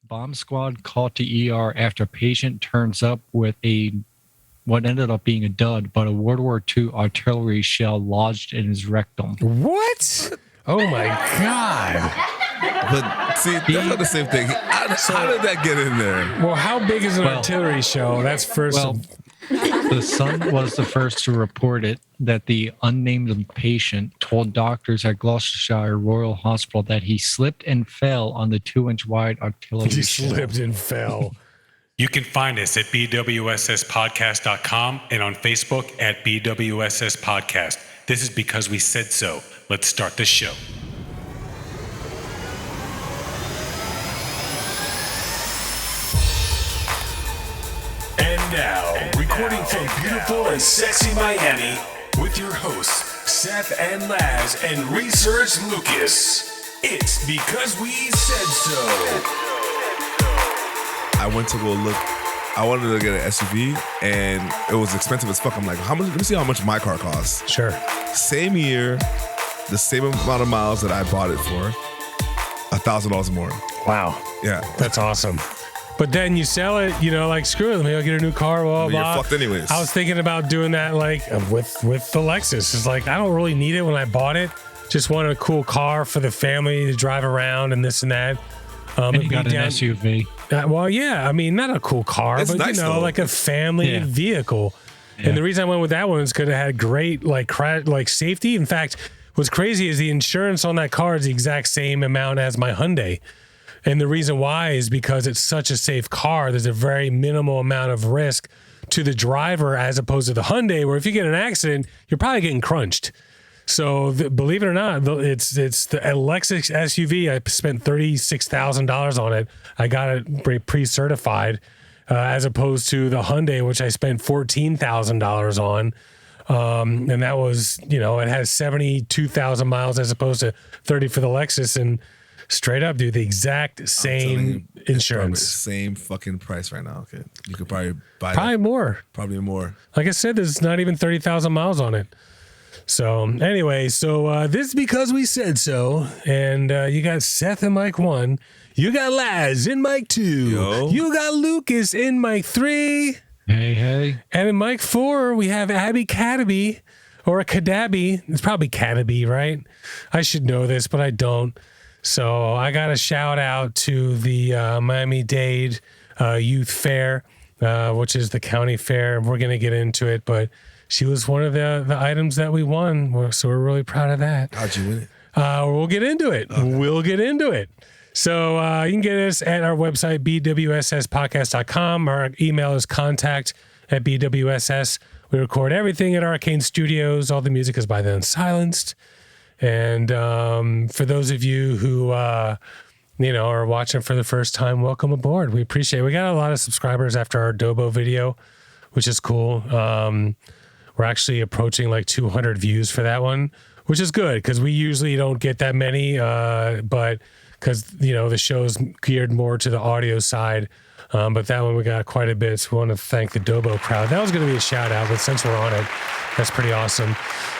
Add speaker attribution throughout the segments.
Speaker 1: Bomb squad called to ER after patient turns up with what ended up being a dud, but a World War II artillery shell lodged in his rectum.
Speaker 2: What? Oh my God.
Speaker 3: But see, that's not the same thing. How did that get in there?
Speaker 2: Well, how big is an artillery shell? That's first.
Speaker 1: Well, the Sun was the first to report it, that the unnamed patient told doctors at Gloucestershire Royal Hospital that he slipped and fell on the 2-inch wide artillery
Speaker 2: He
Speaker 1: shell.
Speaker 2: slipped and fell.
Speaker 4: You can find us at BWSSpodcast.com and on Facebook at BWSS Podcast. This is because we said so. Let's start the show.
Speaker 5: And now, recording from beautiful and sexy Miami, with your hosts, Seth and Laz and Research Lucas. It's because we said so.
Speaker 3: I went to go look. I wanted to get an SUV, and it was expensive as fuck. I'm like, how much? Let me see how much my car costs.
Speaker 2: Sure.
Speaker 3: Same year, the same amount of miles that I bought it for, $1,000 more.
Speaker 2: Wow.
Speaker 3: Yeah,
Speaker 2: That's awesome. But then you sell it, like, screw it, maybe I'll get a new car, blah,
Speaker 3: Well,
Speaker 2: blah.
Speaker 3: you're fucked anyways.
Speaker 2: I was thinking about doing that, like, with the Lexus. It's like, I don't really need it when I bought it. Just wanted a cool car for the family to drive around and this and that.
Speaker 1: And you got an SUV.
Speaker 2: Well, yeah. I mean, not a cool car,
Speaker 3: It's
Speaker 2: but,
Speaker 3: nice, though.
Speaker 2: like a family vehicle.
Speaker 1: Yeah.
Speaker 2: And the reason I went with that one is because it had great, like safety. In fact, what's crazy is the insurance on that car is the exact same amount as my Hyundai. And the reason why is because it's such a safe car. There's a very minimal amount of risk to the driver as opposed to the Hyundai, where if you get an accident, you're probably getting crunched. So believe it or not, it's the Lexus SUV. I spent $36,000 on it. I got it pre-certified, as opposed to the Hyundai, which I spent $14,000 on. And that was, it has 72,000 miles as opposed to 30 for the Lexus. And straight up, dude, the exact same insurance.
Speaker 3: Same fucking price right now. Okay, you could probably buy
Speaker 2: Probably
Speaker 3: it.
Speaker 2: more.
Speaker 3: Probably more.
Speaker 2: Like I said, there's not even 30,000 miles on it. So anyway, this is because we said so. And you got Seth in mic 1. You got Laz in mic 2.
Speaker 3: Yo.
Speaker 2: You got Lucas in mic 3.
Speaker 1: Hey.
Speaker 2: And in mic 4, we have Abby Cadaby, or a Cadaby. It's probably Cadaby, right? I should know this, but I don't. So I got a shout out to the Miami-Dade Youth Fair, which is the county fair. We're going to get into it, but she was one of the items that we won. So we're really proud of that.
Speaker 3: How'd you win it?
Speaker 2: We'll get into it. Okay. We'll get into it. So you can get us at our website, BWSSpodcast.com. Our email is contact@BWSS. We record everything at Arcane Studios. All the music is by the Unsilenced. And for those of you who, are watching for the first time, welcome aboard. We appreciate it. We got a lot of subscribers after our Dobo video, which is cool. We're actually approaching like 200 views for that one, which is good because we usually don't get that many, but because, the show's geared more to the audio side. But that one we got quite a bit. So we want to thank the Dobo crowd. That was going to be a shout out, but since we're on it, that's pretty awesome.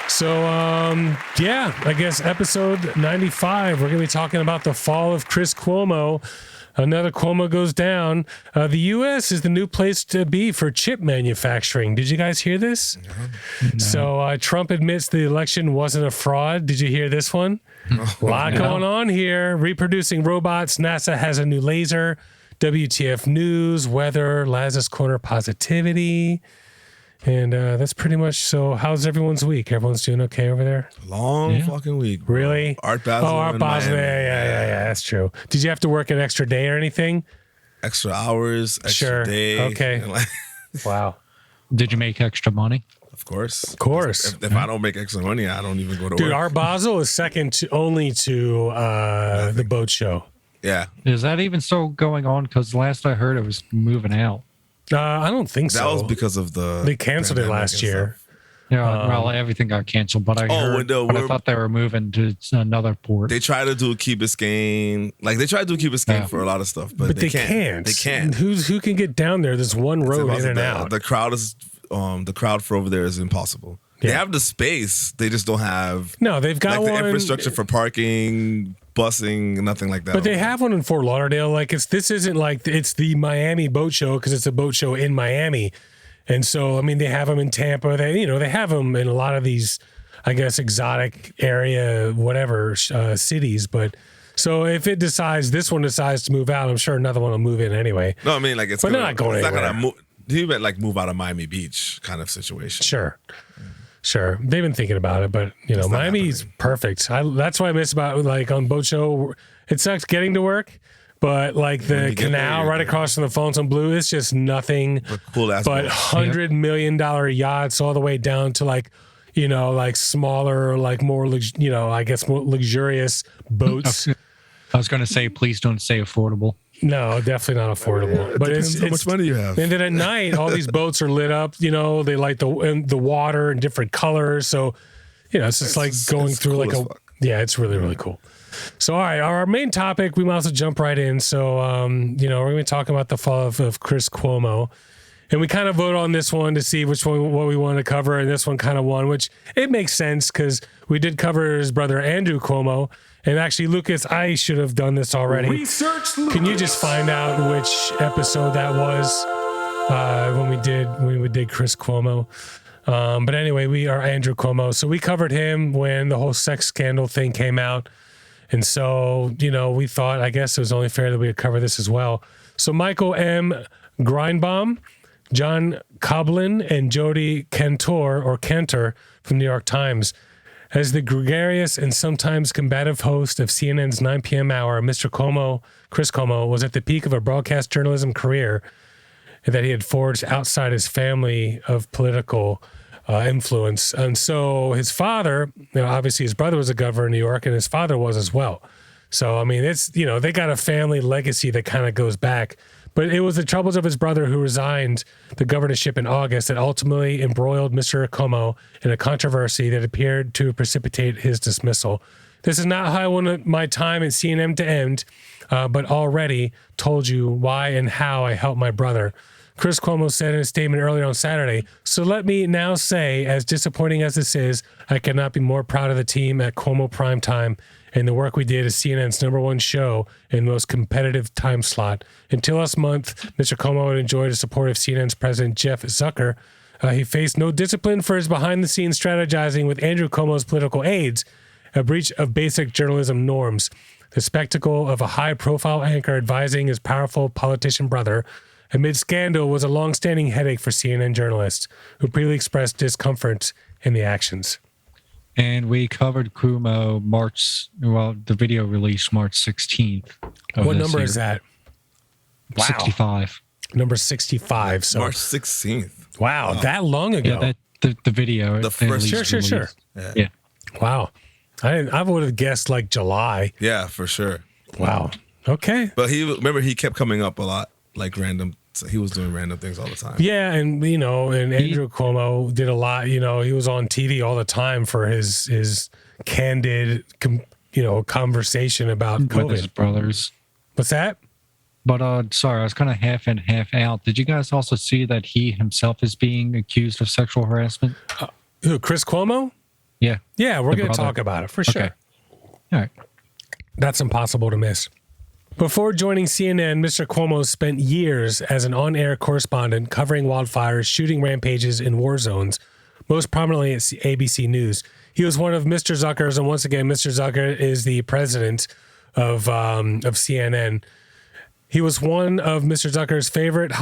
Speaker 2: So, I guess episode 95, we're going to be talking about the fall of Chris Cuomo. Another Cuomo goes down. The U.S. is the new place to be for chip manufacturing. Did you guys hear this? No. So Trump admits the election wasn't a fraud. Did you hear this one? A lot going on here. Reproducing robots. NASA has a new laser. WTF News, weather, Lazarus Corner positivity. And that's pretty much. So how's everyone's week? Everyone's doing okay over there?
Speaker 3: Long fucking week. Bro.
Speaker 2: Really?
Speaker 3: Art Basel.
Speaker 2: Art Basel. Yeah. That's true. Did you have to work an extra day or anything?
Speaker 3: Extra hours, extra day.
Speaker 2: Okay. Wow.
Speaker 1: Did you make extra money?
Speaker 3: Of course. If I don't make extra money, I don't even go to work.
Speaker 2: Dude, Art Basel is second only to the boat show.
Speaker 3: Yeah.
Speaker 1: Is that even still going on? Because last I heard it was moving out.
Speaker 2: I don't think so.
Speaker 3: That was because of
Speaker 2: they canceled it last year.
Speaker 1: Yeah, everything got canceled, but I thought they were moving to another port.
Speaker 3: They try to do Key Biscayne, they try to do Key Biscayne for a lot of stuff, but they can't. They can't.
Speaker 2: Who can get down there? There's one road in and out.
Speaker 3: The crowd for over there is impossible. Yeah. They have the space, they just don't have.
Speaker 2: No, they've got
Speaker 3: the infrastructure for parking. busing, nothing like that.
Speaker 2: But they have one in Fort Lauderdale. Like this isn't like it's the Miami boat show because it's a boat show in Miami. And so, I mean, they have them in Tampa. They have them in a lot of these, I guess, exotic area, whatever, cities. But so if this one decides to move out, I'm sure another one will move in anyway.
Speaker 3: No, I mean, like
Speaker 2: they're not going anywhere.
Speaker 3: Not gonna move. He meant like move out of Miami Beach kind of situation.
Speaker 2: Sure. They've been thinking about it, but Miami's perfect. That's what I miss about like on boat show. It sucks getting to work. But like the canal right across from the Fontainebleau Blue, it's just nothing but $100 million yachts all the way down to like smaller, like more, I guess more luxurious boats.
Speaker 1: I was going to say, please don't say affordable.
Speaker 2: No, definitely not affordable. But it's
Speaker 3: how much money you have.
Speaker 2: And then at night, all these boats are lit up. They light the water in different colors. So, it's just like going through
Speaker 3: cool
Speaker 2: it's really, really cool. So, all right, our main topic, we might as well jump right in. So, we're going to be talking about the fall of Chris Cuomo. And we kind of voted on this one to see what we wanted to cover. And this one kind of won, which it makes sense because we did cover his brother, Andrew Cuomo. And actually, Lucas, I should have done this already.
Speaker 5: Research Lucas.
Speaker 2: Can you just find out which episode that was when we did Chris Cuomo? But anyway, we are Andrew Cuomo. So we covered him when the whole sex scandal thing came out. And so, we thought, I guess it was only fair that we would cover this as well. So Michael M. Grindbaum, John Coblin, and Jody Cantor from New York Times. As the gregarious and sometimes combative host of CNN's 9 p.m. hour, Mr. Cuomo, Chris Cuomo, was at the peak of a broadcast journalism career that he had forged outside his family of political influence. And so his father, obviously his brother was a governor in New York, and his father was as well. So, I mean, it's, they got a family legacy that kind of goes back. But it was the troubles of his brother who resigned the governorship in August that ultimately embroiled Mr. Cuomo in a controversy that appeared to precipitate his dismissal. This is not how I wanted my time at CNN to end, but already told you why and how I helped my brother. Chris Cuomo said in a statement earlier on Saturday, "So let me now say, as disappointing as this is, I cannot be more proud of the team at Cuomo Primetime and the work we did as CNN's #1 show in the most competitive time slot. Until last month, Mr. Cuomo had enjoyed the support of CNN's president, Jeff Zucker. He faced no discipline for his behind-the-scenes strategizing with Andrew Cuomo's political aides, a breach of basic journalism norms. The spectacle of a high-profile anchor advising his powerful politician brother amid scandal was a long-standing headache for CNN journalists, who previously expressed discomfort in the actions."
Speaker 1: And we covered Cuomo the video released March 16th.
Speaker 2: What number is that? Wow.
Speaker 1: 65.
Speaker 2: Number 65. So
Speaker 3: March 16th.
Speaker 2: Wow, that long ago.
Speaker 1: Yeah, the video.
Speaker 3: The first.
Speaker 2: Sure.
Speaker 3: Yeah.
Speaker 2: Wow. I would have guessed like July.
Speaker 3: Yeah, for sure.
Speaker 2: Wow. Okay.
Speaker 3: But he kept coming up a lot, like random. So he was doing random things all the time.
Speaker 2: Yeah, and and Andrew Cuomo did a lot. He was on TV all the time for his candid, conversation about COVID.
Speaker 1: With his brothers.
Speaker 2: What's that?
Speaker 1: But sorry, I was kind of half in, half out. Did you guys also see that he himself is being accused of sexual harassment?
Speaker 2: Who? Chris Cuomo?
Speaker 1: Yeah.
Speaker 2: Yeah, we're going to talk about it for sure.
Speaker 1: Okay. All right.
Speaker 2: That's impossible to miss. Before joining CNN, Mr. Cuomo spent years as an on-air correspondent covering wildfires, shooting rampages in war zones, most prominently at ABC News. He was one of Mr. Zucker's, and once again, Mr. Zucker is the president of CNN. He was one of Mr. Zucker's favorite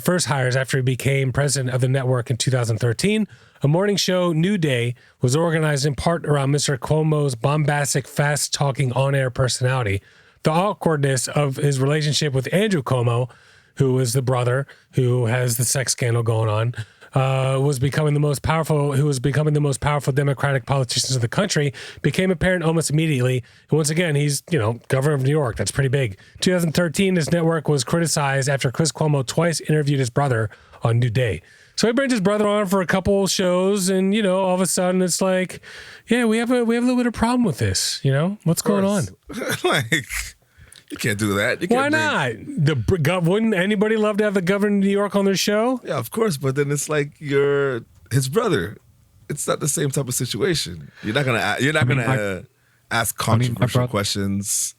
Speaker 2: first hires after he became president of the network in 2013. A morning show, New Day, was organized in part around Mr. Cuomo's bombastic, fast-talking on-air personality. The awkwardness of his relationship with Andrew Cuomo, who is the brother who has the sex scandal going on, was becoming the most powerful Democratic politicians of the country, became apparent almost immediately. And once again, he's, governor of New York. That's pretty big. 2013, his network was criticized after Chris Cuomo twice interviewed his brother on New Day. So he brings his brother on for a couple shows, and all of a sudden it's like, yeah, we have a little bit of problem with this. What's going on?
Speaker 3: You can't do that.
Speaker 2: Why not? Wouldn't anybody love to have the governor of New York on their show?
Speaker 3: Yeah, of course. But then it's like you're his brother. It's not the same type of situation. You're not gonna ask
Speaker 1: I mean, my
Speaker 3: controversial
Speaker 1: brother-
Speaker 3: questions.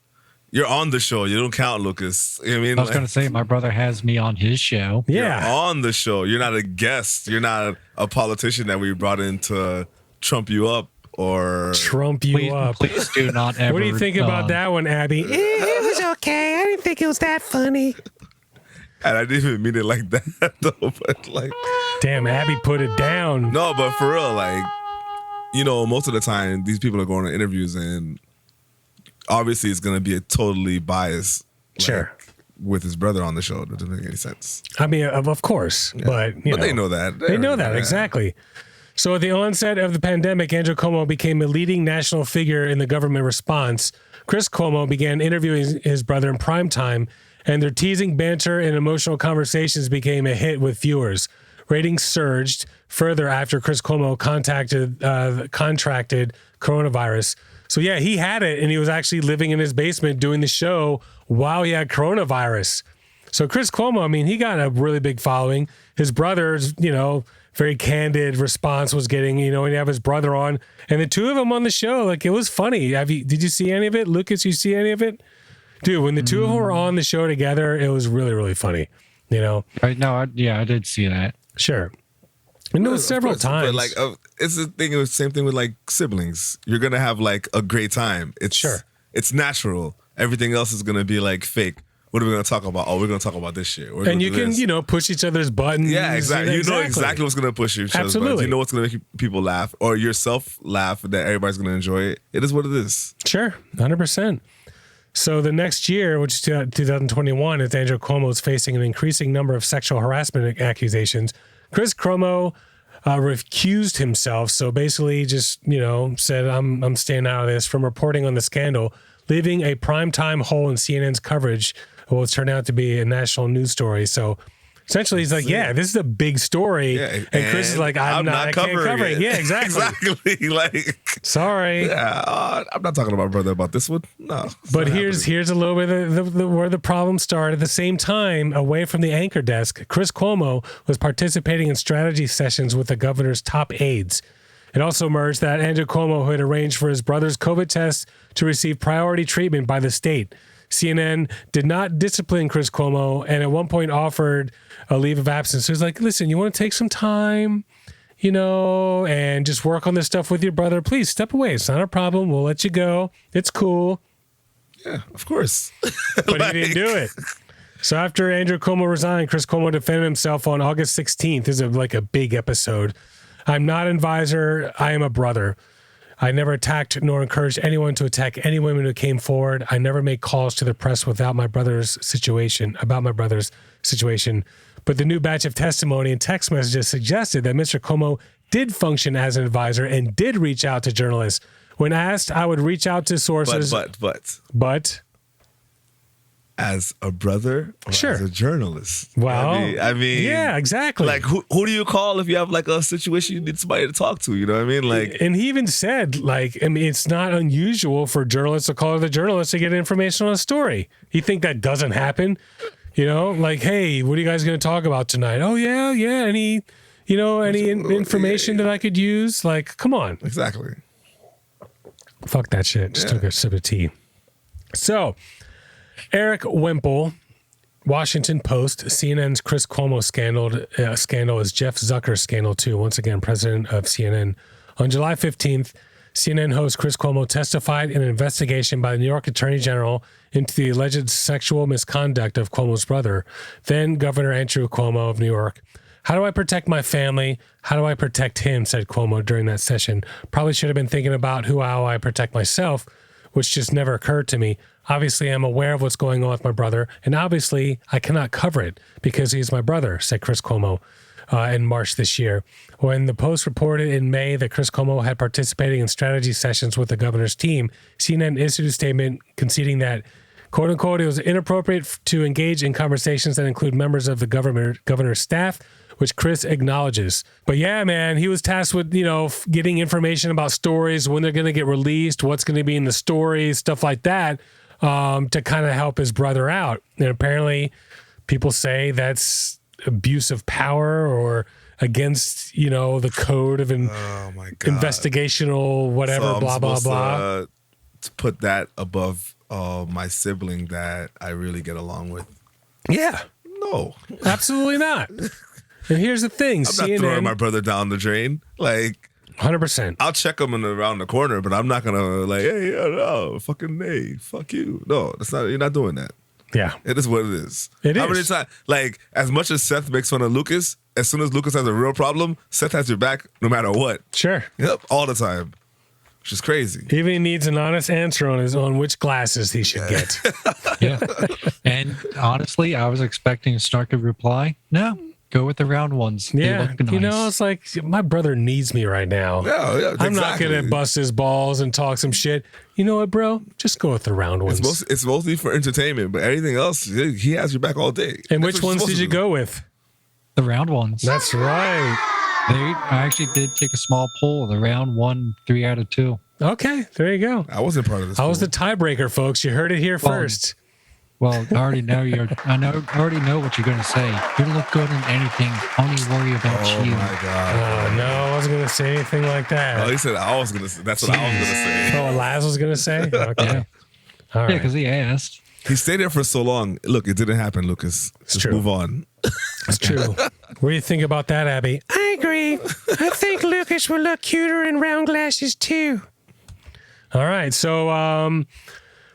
Speaker 3: You're on the show. You don't count, Lucas. You know what I mean?
Speaker 1: I was going to say, my brother has me on his show.
Speaker 3: You're
Speaker 2: Yeah.
Speaker 3: on the show. You're not a guest. You're not a politician that we brought in to trump you up or
Speaker 2: Trump you up.
Speaker 1: Please do not ever.
Speaker 2: What do you think about that one, Abby? It was okay. I didn't think it was that funny.
Speaker 3: And I didn't even mean it like that though. But like,
Speaker 2: Damn, Abby put it down.
Speaker 3: no, but for real, like, you know, most of the time these people are going to interviews and obviously it's going to be a totally biased.
Speaker 2: Sure.
Speaker 3: With his brother on the show. That doesn't make any sense.
Speaker 2: I mean, of course, but
Speaker 3: they know that.
Speaker 2: They know that,
Speaker 3: Yeah.
Speaker 2: exactly. So at the onset of the pandemic, Andrew Cuomo became a leading national figure in the government response. Chris Cuomo began interviewing his brother in prime time, and their teasing banter and emotional conversations became a hit with viewers. Ratings surged further after Chris Cuomo contracted coronavirus. So yeah, he had it, and he was actually living in his basement doing the show while he had coronavirus. So Chris Cuomo, I mean, he got a really big following. His brother's, very candid response was getting, when you have his brother on, and the two of them on the show, like, it was funny. Did you see any of it? Lucas, you see any of it? Dude, when the two of them were on the show together, it was really, really funny,
Speaker 1: Right? No, I did see that.
Speaker 2: Sure. And it was several
Speaker 3: Of course,
Speaker 2: times.
Speaker 3: But like, it's the thing. It was the same thing with like siblings. You're gonna have like a great time. It's natural. Everything else is gonna be like fake. What are we gonna talk about? Oh, we're gonna talk about this shit.
Speaker 2: And you can, push each other's buttons.
Speaker 3: Yeah, exactly. You know exactly what's gonna push you.
Speaker 2: Absolutely.
Speaker 3: You know what's gonna make people laugh or yourself laugh. That everybody's gonna enjoy it. It is what it is.
Speaker 2: Sure, 100%. So the next year, which is 2021, as Andrew Cuomo is facing an increasing number of sexual harassment accusations, Chris Cuomo recused himself. So basically just, said, I'm staying out of this from reporting on the scandal, leaving a primetime hole in CNN's coverage of what's turned out to be a national news story. So essentially he's like, yeah, this is a big story. Yeah, and Chris is like, I can't cover it. Yeah, exactly.
Speaker 3: Exactly. Like,
Speaker 2: sorry.
Speaker 3: Yeah, I'm not talking to my brother about this one. No.
Speaker 2: But here's a little bit of where the problem started. At the same time, away from the anchor desk, Chris Cuomo was participating in strategy sessions with the governor's top aides. It also emerged that Andrew Cuomo had arranged for his brother's COVID test to receive priority treatment by the state. CNN did not discipline Chris Cuomo and at one point offered a leave of absence. So he's like, listen, you want to take some time, and just work on this stuff with your brother? Please step away. It's not a problem. We'll let you go. It's cool.
Speaker 3: Yeah, of course.
Speaker 2: But he didn't do it. So after Andrew Cuomo resigned, Chris Cuomo defended himself on August 16th. This is like a big episode. I'm not an advisor. I am a brother. I never attacked nor encouraged anyone to attack any women who came forward. I never made calls to the press about my brother's situation. But the new batch of testimony and text messages suggested that Mr. Cuomo did function as an advisor and did reach out to journalists. When asked, I would reach out to sources. But
Speaker 3: as a brother or
Speaker 2: sure.
Speaker 3: as a journalist.
Speaker 2: Well,
Speaker 3: I mean,
Speaker 2: yeah, exactly.
Speaker 3: Like, who do you call if you have like a situation you need somebody to talk to? You know what I mean? Like,
Speaker 2: and he even said, it's not unusual for journalists to call other journalists to get information on a story. You think that doesn't happen? Like, hey, what are you guys going to talk about tonight? Oh, yeah. Any information that I could use? Like, come on.
Speaker 3: Exactly.
Speaker 2: Fuck that shit. Just took a sip of tea. So, Eric Wemple, Washington Post, CNN's Chris Cuomo scandal is Jeff Zucker's scandal too. Once again, president of CNN. On July 15th, CNN host Chris Cuomo testified in an investigation by the New York Attorney General into the alleged sexual misconduct of Cuomo's brother, then Governor Andrew Cuomo of New York. How do I protect my family? How do I protect him? Said Cuomo during that session. Probably should have been thinking about how I protect myself, which just never occurred to me. Obviously, I'm aware of what's going on with my brother, and obviously, I cannot cover it because he's my brother, said Chris Cuomo in March this year. When the Post reported in May that Chris Cuomo had participated in strategy sessions with the governor's team, CNN issued a statement conceding that, quote unquote, it was inappropriate to engage in conversations that include members of the governor's staff, which Chris acknowledges. But yeah, man, he was tasked with, getting information about stories, when they're going to get released, what's going to be in the stories, stuff like that, to kind of help his brother out. And apparently people say that's abuse of power or against, the code of investigational whatever,
Speaker 3: so
Speaker 2: blah, blah, blah.
Speaker 3: put that above my sibling that I really get along with.
Speaker 2: Yeah.
Speaker 3: No.
Speaker 2: Absolutely not. And here's the thing.
Speaker 3: I'm not throwing my brother down the drain. Like,
Speaker 2: 100%.
Speaker 3: I'll check him around the corner, but I'm not going to like, hey, no, fucking hey, fuck you. No, that's not, you're not doing that.
Speaker 2: Yeah.
Speaker 3: It is what it is.
Speaker 2: How
Speaker 3: many times, like, as much as Seth makes fun of Lucas, as soon as Lucas has a real problem, Seth has your back no matter what.
Speaker 2: Sure.
Speaker 3: Yep, all the time. Which is crazy.
Speaker 2: Even he needs an honest answer on which glasses he should get.
Speaker 1: Yeah. And honestly, I was expecting a snarky reply. No, go with the round ones. They
Speaker 2: Yeah.
Speaker 1: look nice.
Speaker 2: You know, it's like my brother needs me right now.
Speaker 3: Yeah,
Speaker 2: I'm not going to bust his balls and talk some shit. You know what, bro? Just go with the round ones.
Speaker 3: It's mostly for entertainment, but anything else, he has your back all day.
Speaker 2: And
Speaker 3: That's
Speaker 2: which
Speaker 3: what
Speaker 2: ones
Speaker 3: you're
Speaker 2: did you
Speaker 3: supposed to
Speaker 2: go with?
Speaker 1: The round ones.
Speaker 2: That's right.
Speaker 1: I actually did take a small poll. The round one, 3 out of 2.
Speaker 2: Okay, there you go.
Speaker 3: do. I wasn't part of this.
Speaker 2: I was the
Speaker 3: pool.
Speaker 2: tiebreaker, folks. You heard it here first.
Speaker 1: Well, I already know I already know what you're going to say. You look good in anything. Only worry about
Speaker 3: Oh
Speaker 1: you.
Speaker 3: my god.
Speaker 2: No, I wasn't going to say anything like that.
Speaker 3: Oh, he said I was gonna say. That's what I was gonna say.
Speaker 2: Oh, what Laz was going to say? Okay.
Speaker 1: Yeah.
Speaker 2: All
Speaker 1: Yeah,
Speaker 2: right.
Speaker 1: because he asked.
Speaker 3: He stayed there for so long. Look, it didn't happen, Lucas. Just
Speaker 2: true.
Speaker 3: move on.
Speaker 2: It's true. What do you think about that, Abby? I agree. I think Lucas will look cuter in round glasses too. All right. So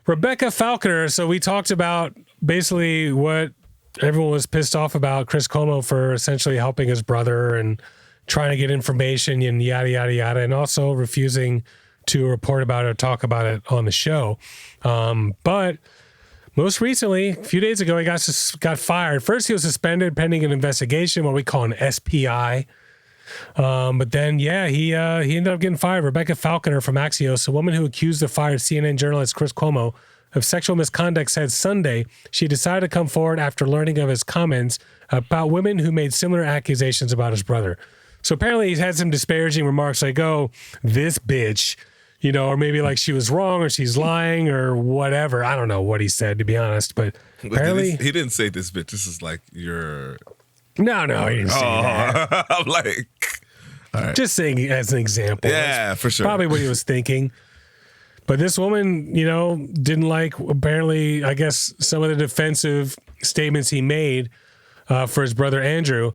Speaker 2: Rebecca Falconer. So we talked about basically what everyone was pissed off about Chris Cuomo for essentially helping his brother and trying to get information and yada, yada, yada, and also refusing to report about it or talk about it on the show. But most recently, a few days ago, he got fired. First, he was suspended pending an investigation, what we call an SPI. But then, yeah, he ended up getting fired. Rebecca Falconer from Axios, a woman who accused the fired CNN journalist Chris Cuomo of sexual misconduct, said Sunday she decided to come forward after learning of his comments about women who made similar accusations about his brother. So apparently he's had some disparaging remarks like, oh, this bitch, you know, or maybe like she was wrong or she's lying or whatever. I don't know what he said, to be honest, but apparently
Speaker 3: he didn't say this bitch. This is like your.
Speaker 2: No, he didn't say that.
Speaker 3: I'm like, all right.
Speaker 2: Just saying as an example.
Speaker 3: Yeah,
Speaker 2: That's
Speaker 3: for sure.
Speaker 2: Probably what he was thinking. But this woman, you know, didn't like, apparently, I guess, some of the defensive statements he made for his brother Andrew.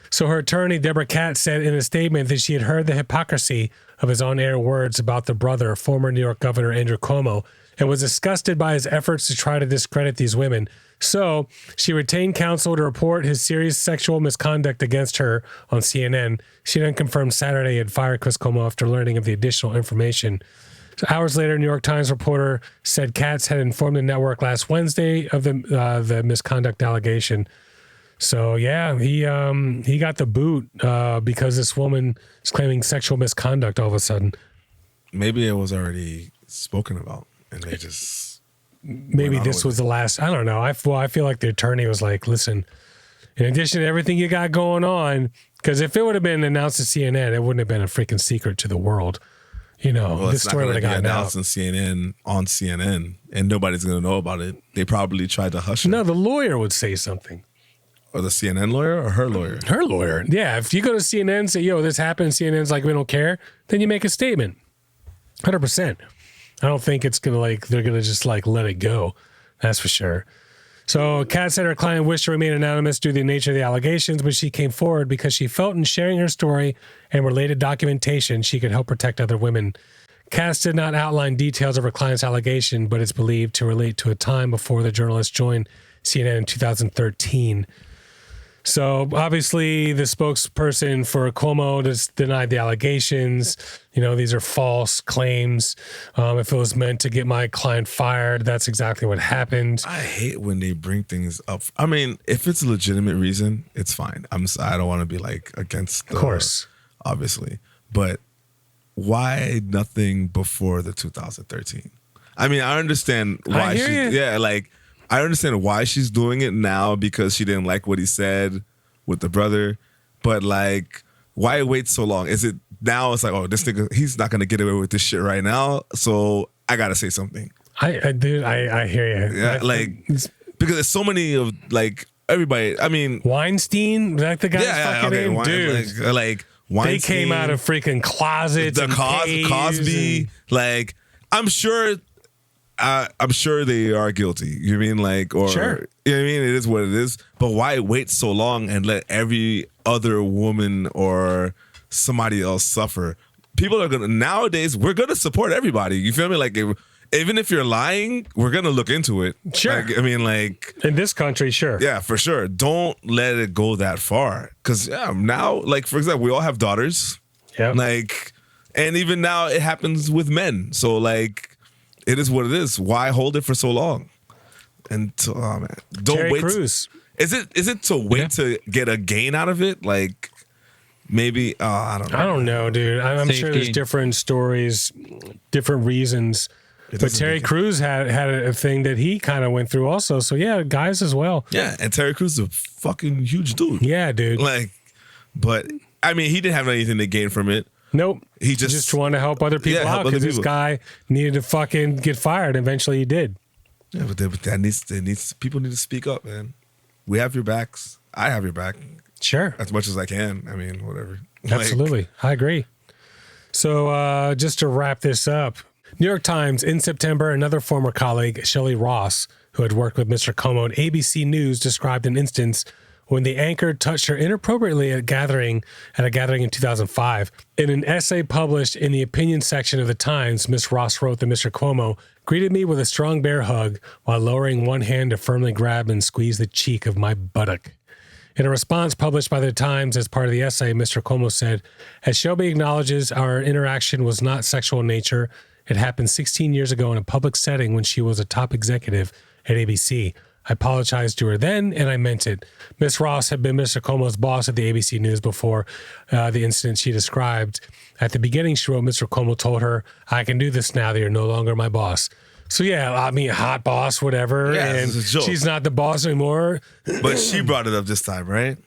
Speaker 2: So her attorney, Deborah Katz, said in a statement that she had heard the hypocrisy of his on-air words about the brother, former New York Governor Andrew Cuomo, and was disgusted by his efforts to try to discredit these women. So she retained counsel to report his serious sexual misconduct against her on CNN. She then confirmed Saturday he had fired Chris Cuomo after learning of the additional information. So hours later, New York Times reporter said Katz had informed the network last Wednesday of the misconduct allegation. So yeah, he got the boot because this woman is claiming sexual misconduct all of a sudden.
Speaker 3: Maybe it was already spoken about, and they just
Speaker 2: Maybe this was the last. I don't know. I feel like the attorney was like, listen, in addition to everything you got going on, because if it would have been announced to CNN, it wouldn't have been a freaking secret to the world. You know,
Speaker 3: well,
Speaker 2: this
Speaker 3: it's
Speaker 2: story
Speaker 3: not
Speaker 2: would
Speaker 3: going
Speaker 2: have
Speaker 3: to be
Speaker 2: gotten
Speaker 3: announced
Speaker 2: out.
Speaker 3: on CNN, and nobody's going to know about it. They probably tried to hush it.
Speaker 2: No, the lawyer would say something.
Speaker 3: Or the CNN lawyer or her lawyer?
Speaker 2: Her lawyer. Yeah, if you go to CNN and say, yo, this happened, CNN's like, we don't care, then you make a statement. 100%. I don't think it's going to they're going to just let it go. That's for sure. So Kat said her client wished to remain anonymous due to the nature of the allegations, but she came forward because she felt in sharing her story and related documentation, she could help protect other women. Cass did not outline details of her client's allegation, but it's believed to relate to a time before the journalist joined CNN in 2013. So obviously the spokesperson for Cuomo just denied the allegations. You know, these are false claims. If it was meant to get my client fired, that's exactly what happened.
Speaker 3: I hate when they bring things up. I mean, if it's a legitimate reason, it's fine. I don't want to be against
Speaker 2: Of course.
Speaker 3: Obviously. But why nothing before the 2013? I mean, I understand why I understand why she's doing it now because she didn't like what he said with the brother. But why wait so long? Is it now? It's like, oh, this nigga, he's not gonna get away with this shit right now. So I gotta say something.
Speaker 2: I hear you.
Speaker 3: Yeah, because there's so many of everybody. I mean,
Speaker 2: Weinstein, is that the guy's fucking name? Dude,
Speaker 3: Weinstein,
Speaker 2: they came out of freaking closets.
Speaker 3: The
Speaker 2: and caves
Speaker 3: Cosby. I'm sure I'm sure they are guilty. You mean like, or
Speaker 2: sure.
Speaker 3: You know what I mean? It is what it is. But why wait so long and let every other woman or somebody else suffer? People are gonna nowadays. We're gonna support everybody. You feel me? Like, even if you're lying, we're gonna look into it.
Speaker 2: Sure.
Speaker 3: Like, I mean, like
Speaker 2: in this country, sure.
Speaker 3: Yeah, for sure. Don't let it go that far. Because now, like for example, we all have daughters.
Speaker 2: Yeah.
Speaker 3: Like, and even now it happens with men. So like, it is what it is. Why hold it for so long? And oh man, don't
Speaker 2: Terry
Speaker 3: wait.
Speaker 2: Crews.
Speaker 3: Is it to wait to get a gain out of it? Like. Maybe I don't know.
Speaker 2: I don't know, dude. I'm sure there's different stories, different reasons. But Terry Crews had a thing that he kind of went through also. So yeah, guys as well.
Speaker 3: Yeah, and Terry Crews is a fucking huge dude.
Speaker 2: Yeah, dude.
Speaker 3: Like, but I mean, he didn't have anything to gain from it.
Speaker 2: Nope.
Speaker 3: He just
Speaker 2: wanted to help other people out because this guy needed to fucking get fired. Eventually, he people need to speak up, man. We have your backs. I have your back. Sure.
Speaker 3: As much as I can. I mean, whatever.
Speaker 2: Absolutely. I agree. So just to wrap this up, New York Times, in September, another former colleague, Shelley Ross, who had worked with Mr. Cuomo at ABC News, described an instance when the anchor touched her inappropriately at a gathering in 2005. In an essay published in the opinion section of the Times, Ms. Ross wrote that Mr. Cuomo greeted me with a strong bear hug while lowering one hand to firmly grab and squeeze the cheek of my buttock. In a response published by the Times as part of the essay, Mr. Cuomo said, as Shelby acknowledges, our interaction was not sexual in nature. It happened 16 years ago in a public setting when she was a top executive at ABC. I apologized to her then, and I meant it. Ms. Ross had been Mr. Cuomo's boss at the ABC News before the incident she described. At the beginning, she wrote, Mr. Cuomo told her, I can do this now that you're no longer my boss. So yeah, I mean, hot boss, whatever, and she's not the boss anymore.
Speaker 3: But she brought it up this time, right?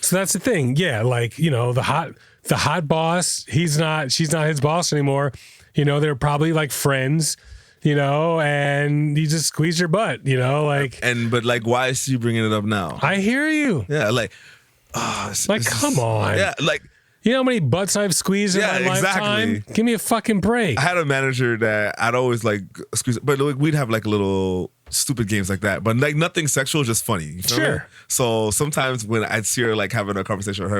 Speaker 2: So that's the thing. Yeah, like, you know, the hot boss, she's not his boss anymore. You know, they're probably like friends, you know, and you just squeeze your butt, you know, like.
Speaker 3: But like, why is she bringing it up now?
Speaker 2: I hear you.
Speaker 3: Yeah, like,
Speaker 2: come on.
Speaker 3: Yeah, like.
Speaker 2: You know how many butts I've squeezed in my lifetime? Give me a fucking break.
Speaker 3: I had a manager that I'd always like squeeze, but like, we'd have like little stupid games like that, but like nothing sexual, just funny. You feel me? So sometimes when I'd see her like having a conversation with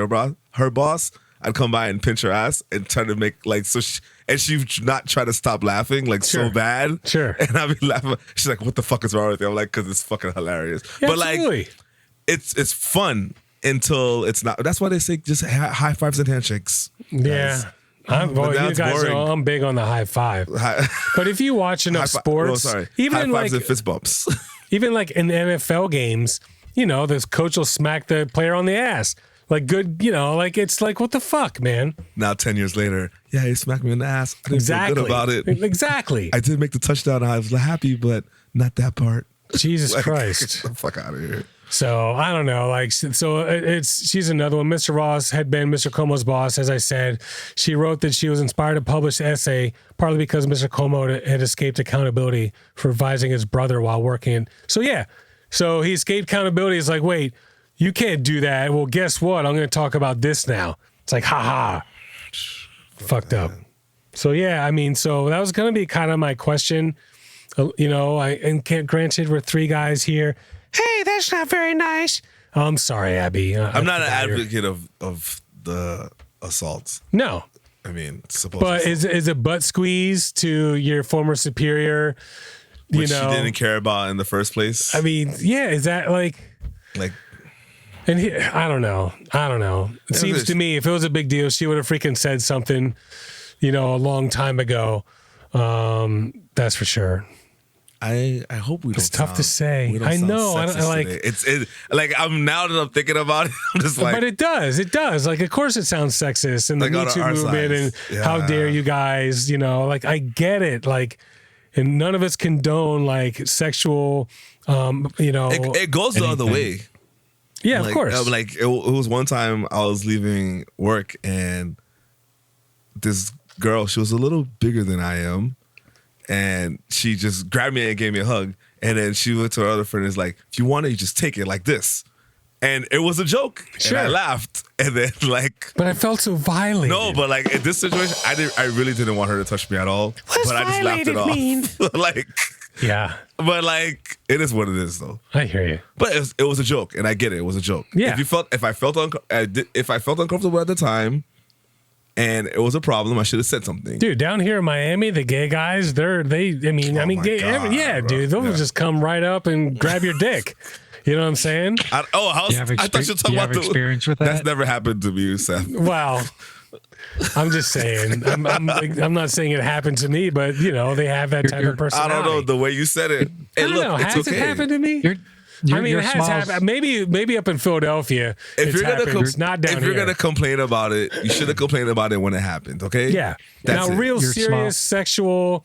Speaker 3: her boss, I'd come by and pinch her ass and try to make like she'd not try to stop laughing like so bad. And I'd be laughing. She's like, "What the fuck is wrong with you?" I'm like, "Cause it's fucking hilarious."
Speaker 2: Yeah,
Speaker 3: but
Speaker 2: absolutely.
Speaker 3: Like, it's fun. Until it's not. That's why they say just high fives and handshakes.
Speaker 2: Yeah. You guys know I'm big on the high five. But if you watch enough sports, even in like
Speaker 3: and fist bumps.
Speaker 2: Even like in NFL games, you know, this coach will smack the player on the ass. Like good, you know, like it's like, what the fuck, man?
Speaker 3: Now 10 years later, yeah, he smacked me in the ass. I didn't feel good about it.
Speaker 2: Exactly.
Speaker 3: I did make the touchdown. I was happy, but not that part.
Speaker 2: Jesus Christ.
Speaker 3: Get the fuck out of here.
Speaker 2: So I don't know, like, so she's another one. Mr. Ross had been Mr. Cuomo's boss, as I said. She wrote that she was inspired to publish the essay partly because Mr. Cuomo had escaped accountability for advising his brother while working. So yeah, so he escaped accountability. It's like, wait, you can't do that. Well, guess what? I'm going to talk about this now. It's like, fucked up. So yeah, I mean, so that was going to be kind of my question. You know, granted, we're three guys here. Hey, that's not very nice. Oh, I'm sorry, Abby.
Speaker 3: I'm not an advocate of the assaults.
Speaker 2: No.
Speaker 3: I mean,
Speaker 2: but is a butt squeeze to your former superior,
Speaker 3: which she didn't care about in the first place?
Speaker 2: I mean, yeah, is that like. And I don't know. It seems to me if it was a big deal, she would have freaking said something, you know, a long time ago. That's for sure.
Speaker 3: I hope we don't.
Speaker 2: It's tough to say. I know. I don't like
Speaker 3: it's like I'm now that I'm thinking about it. I'm just like,
Speaker 2: but it does. Like, of course, it sounds sexist and the Me Too movement and how dare you guys? You know, like I get it. Like, and none of us condone like sexual. You know,
Speaker 3: it goes the other way.
Speaker 2: Yeah,
Speaker 3: like,
Speaker 2: of course.
Speaker 3: Like it was one time I was leaving work and this girl, she was a little bigger than I am. And she just grabbed me and gave me a hug. And then she went to her other friend and was like, if you want it, you just take it like this. And it was a joke.
Speaker 2: Sure.
Speaker 3: And I laughed. And then like...
Speaker 2: But I felt so violated.
Speaker 3: No, but like in this situation, I really didn't want her to touch me at all. But I just laughed it off.
Speaker 2: Mean?
Speaker 3: Like...
Speaker 2: Yeah.
Speaker 3: But like, it is what it is, though.
Speaker 2: I hear you.
Speaker 3: But it was a joke, and I get it. It was a joke.
Speaker 2: Yeah.
Speaker 3: If I felt uncomfortable at the time, and it was a problem, I should have said something.
Speaker 2: Dude, down here in Miami, the gay guys,
Speaker 3: God,
Speaker 2: dude, they'll just come right up and grab your dick. You know what I'm saying?
Speaker 3: I thought you were talking about
Speaker 1: experience with that?
Speaker 3: That's never happened to me, Seth.
Speaker 2: Well, I'm just saying. I'm not saying it happened to me, but they have that type of personality.
Speaker 3: I don't know the way you said it.
Speaker 2: I don't know. Has it happened to me? It has happened. Maybe up in Philadelphia.
Speaker 3: If you're
Speaker 2: gonna
Speaker 3: complain about it, you should have complained about it when it happened. Okay.
Speaker 2: Yeah.
Speaker 3: That's
Speaker 2: now, real serious sexual.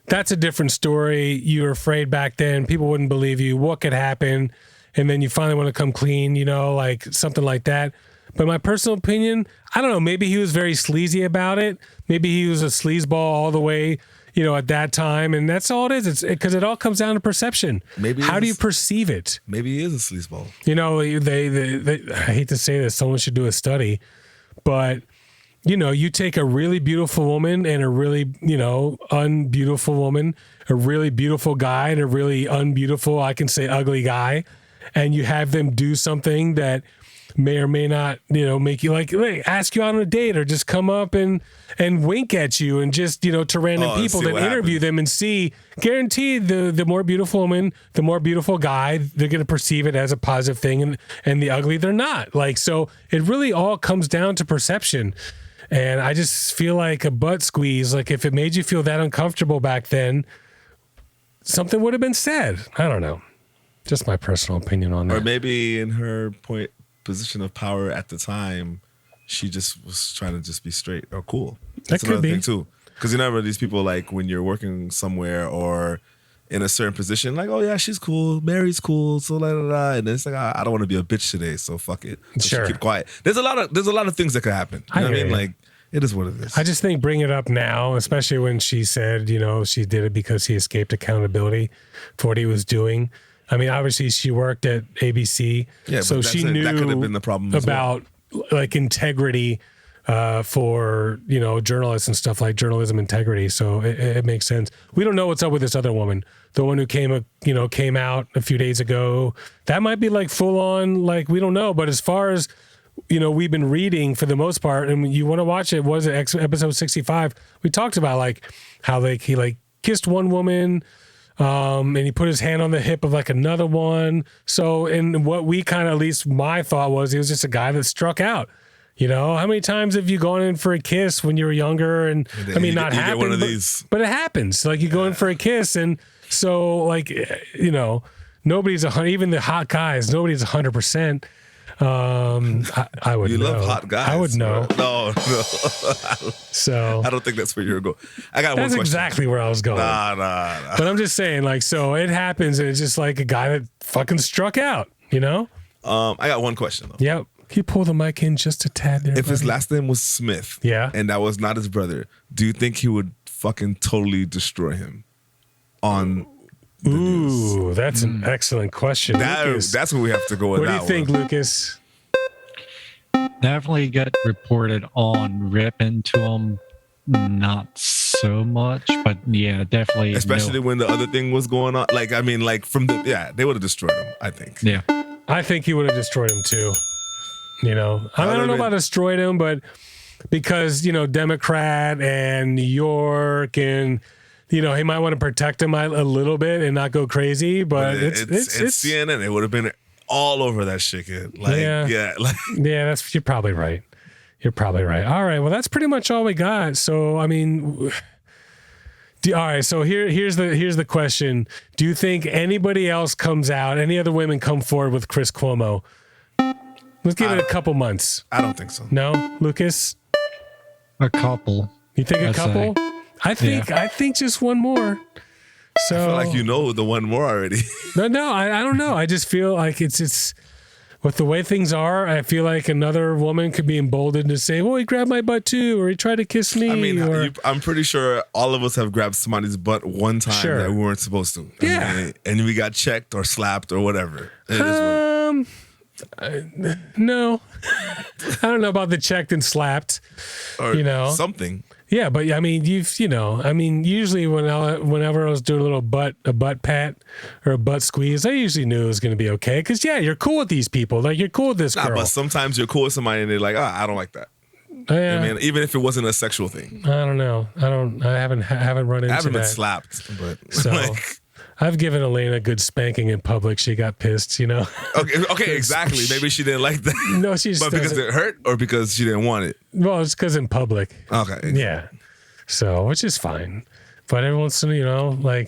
Speaker 2: That's a different story. You were afraid back then. People wouldn't believe you. What could happen? And then you finally want to come clean. Like something like that. But my personal opinion, I don't know. Maybe he was very sleazy about it. Maybe he was a sleazeball all the way. At that time, and that's all it is. It's because it all comes down to perception. How do you perceive it?
Speaker 3: Maybe he is a sleazeball.
Speaker 2: They I hate to say this, someone should do a study, but you take a really beautiful woman and a really unbeautiful woman, a really beautiful guy and a really unbeautiful, I can say ugly guy, and you have them do something that may or may not, make you like ask you out on a date or just come up and wink at you and just, to random people, then interview them and see, guaranteed the more beautiful woman, the more beautiful guy, they're going to perceive it as a positive thing, and the ugly, they're not. Like, so it really all comes down to perception. And I just feel like a butt squeeze, like if it made you feel that uncomfortable back then, something would have been said. I don't know. Just my personal opinion on that.
Speaker 3: Or maybe in her position of power at the time, she just was trying to just be straight or cool. That's another thing too, because these people, like when you're working somewhere or in a certain position, like, oh yeah, she's cool, Mary's cool, so and it's like, I don't want to be a bitch today, so fuck it. So
Speaker 2: sure,
Speaker 3: keep quiet. There's a lot of things that could happen. You know what I mean? Like, it is what it is.
Speaker 2: I just think bring it up now, especially when she said, she did it because he escaped accountability for what he was doing. I mean, obviously she worked at ABC, so she knew
Speaker 3: that could have been the problem
Speaker 2: about like integrity for journalists and stuff, like journalism integrity. So it makes sense. We don't know what's up with this other woman, the one who came out a few days ago. That might be like full on, like we don't know. But as far as we've been reading for the most part, and you want to watch it. Was it episode 65? We talked about like how he kissed one woman. And he put his hand on the hip of like another one. So, and what we kind of, at least my thought was, he was just a guy that struck out. How many times have you gone in for a kiss when you were younger? And not happen, but it happens. Like you go in for a kiss, and so like nobody's even the hot guys. Nobody's 100%. I would.
Speaker 3: You
Speaker 2: know.
Speaker 3: love hot guys.
Speaker 2: I would know.
Speaker 3: No.
Speaker 2: So
Speaker 3: I don't think that's where you're going. I got one
Speaker 2: That's
Speaker 3: question.
Speaker 2: exactly where I was going.
Speaker 3: Nah.
Speaker 2: But I'm just saying, like, so it happens, and it's just like a guy that fucking struck out.
Speaker 3: I got one question though.
Speaker 2: Yep. Can you pull the mic in just a tad there?
Speaker 3: If his last name was Smith, and that was not his brother, do you think he would fucking totally destroy him on?
Speaker 2: Ooh, that's an excellent question.
Speaker 3: That's what we have to go with.
Speaker 2: What do you think, Lucas?
Speaker 1: Definitely get reported on rip into him. Not so much, but yeah, definitely.
Speaker 3: Especially when the other thing was going on. Like, they would have destroyed him, I think.
Speaker 1: Yeah.
Speaker 2: I think he would have destroyed him too. I don't know about destroyed him, but because, Democrat and New York and, he might want to protect him a little bit and not go crazy, but it's
Speaker 3: CNN. It would have been all over that shit, kid.
Speaker 2: You're probably right. You're probably right. All right. Well, that's pretty much all we got. So, all right. So here's the question. Do you think anybody else comes out, any other women come forward with Chris Cuomo? Let's give it a couple months.
Speaker 3: I don't think so.
Speaker 2: No, Lucas?
Speaker 1: A couple.
Speaker 2: You think a couple? I think just one more. So
Speaker 3: I feel like the one more already.
Speaker 2: No, I don't know. I just feel like it's with the way things are. I feel like another woman could be emboldened to say, "Well, he grabbed my butt too," or he tried to kiss me.
Speaker 3: I'm pretty sure all of us have grabbed somebody's butt one time that we weren't supposed to. And we got checked or slapped or whatever.
Speaker 2: No, I don't know about the checked and slapped.
Speaker 3: Or something.
Speaker 2: Yeah, but I mean, usually whenever I was doing a butt pat or a butt squeeze, I usually knew it was going to be okay. Because you're cool with these people, like you're cool with this girl.
Speaker 3: But sometimes you're cool with somebody and they're like, I don't like that.
Speaker 2: Yeah.
Speaker 3: I mean, even if it wasn't a sexual thing.
Speaker 2: I don't know. I haven't run into that.
Speaker 3: I haven't been slapped, but
Speaker 2: so. I've given Elena a good spanking in public. She got pissed,
Speaker 3: Okay, exactly. Maybe she didn't like that.
Speaker 2: No, she just
Speaker 3: but because it hurt or because she didn't want it?
Speaker 2: Well, it's because in public.
Speaker 3: Okay.
Speaker 2: Yeah. So, which is fine. But every once in a while, I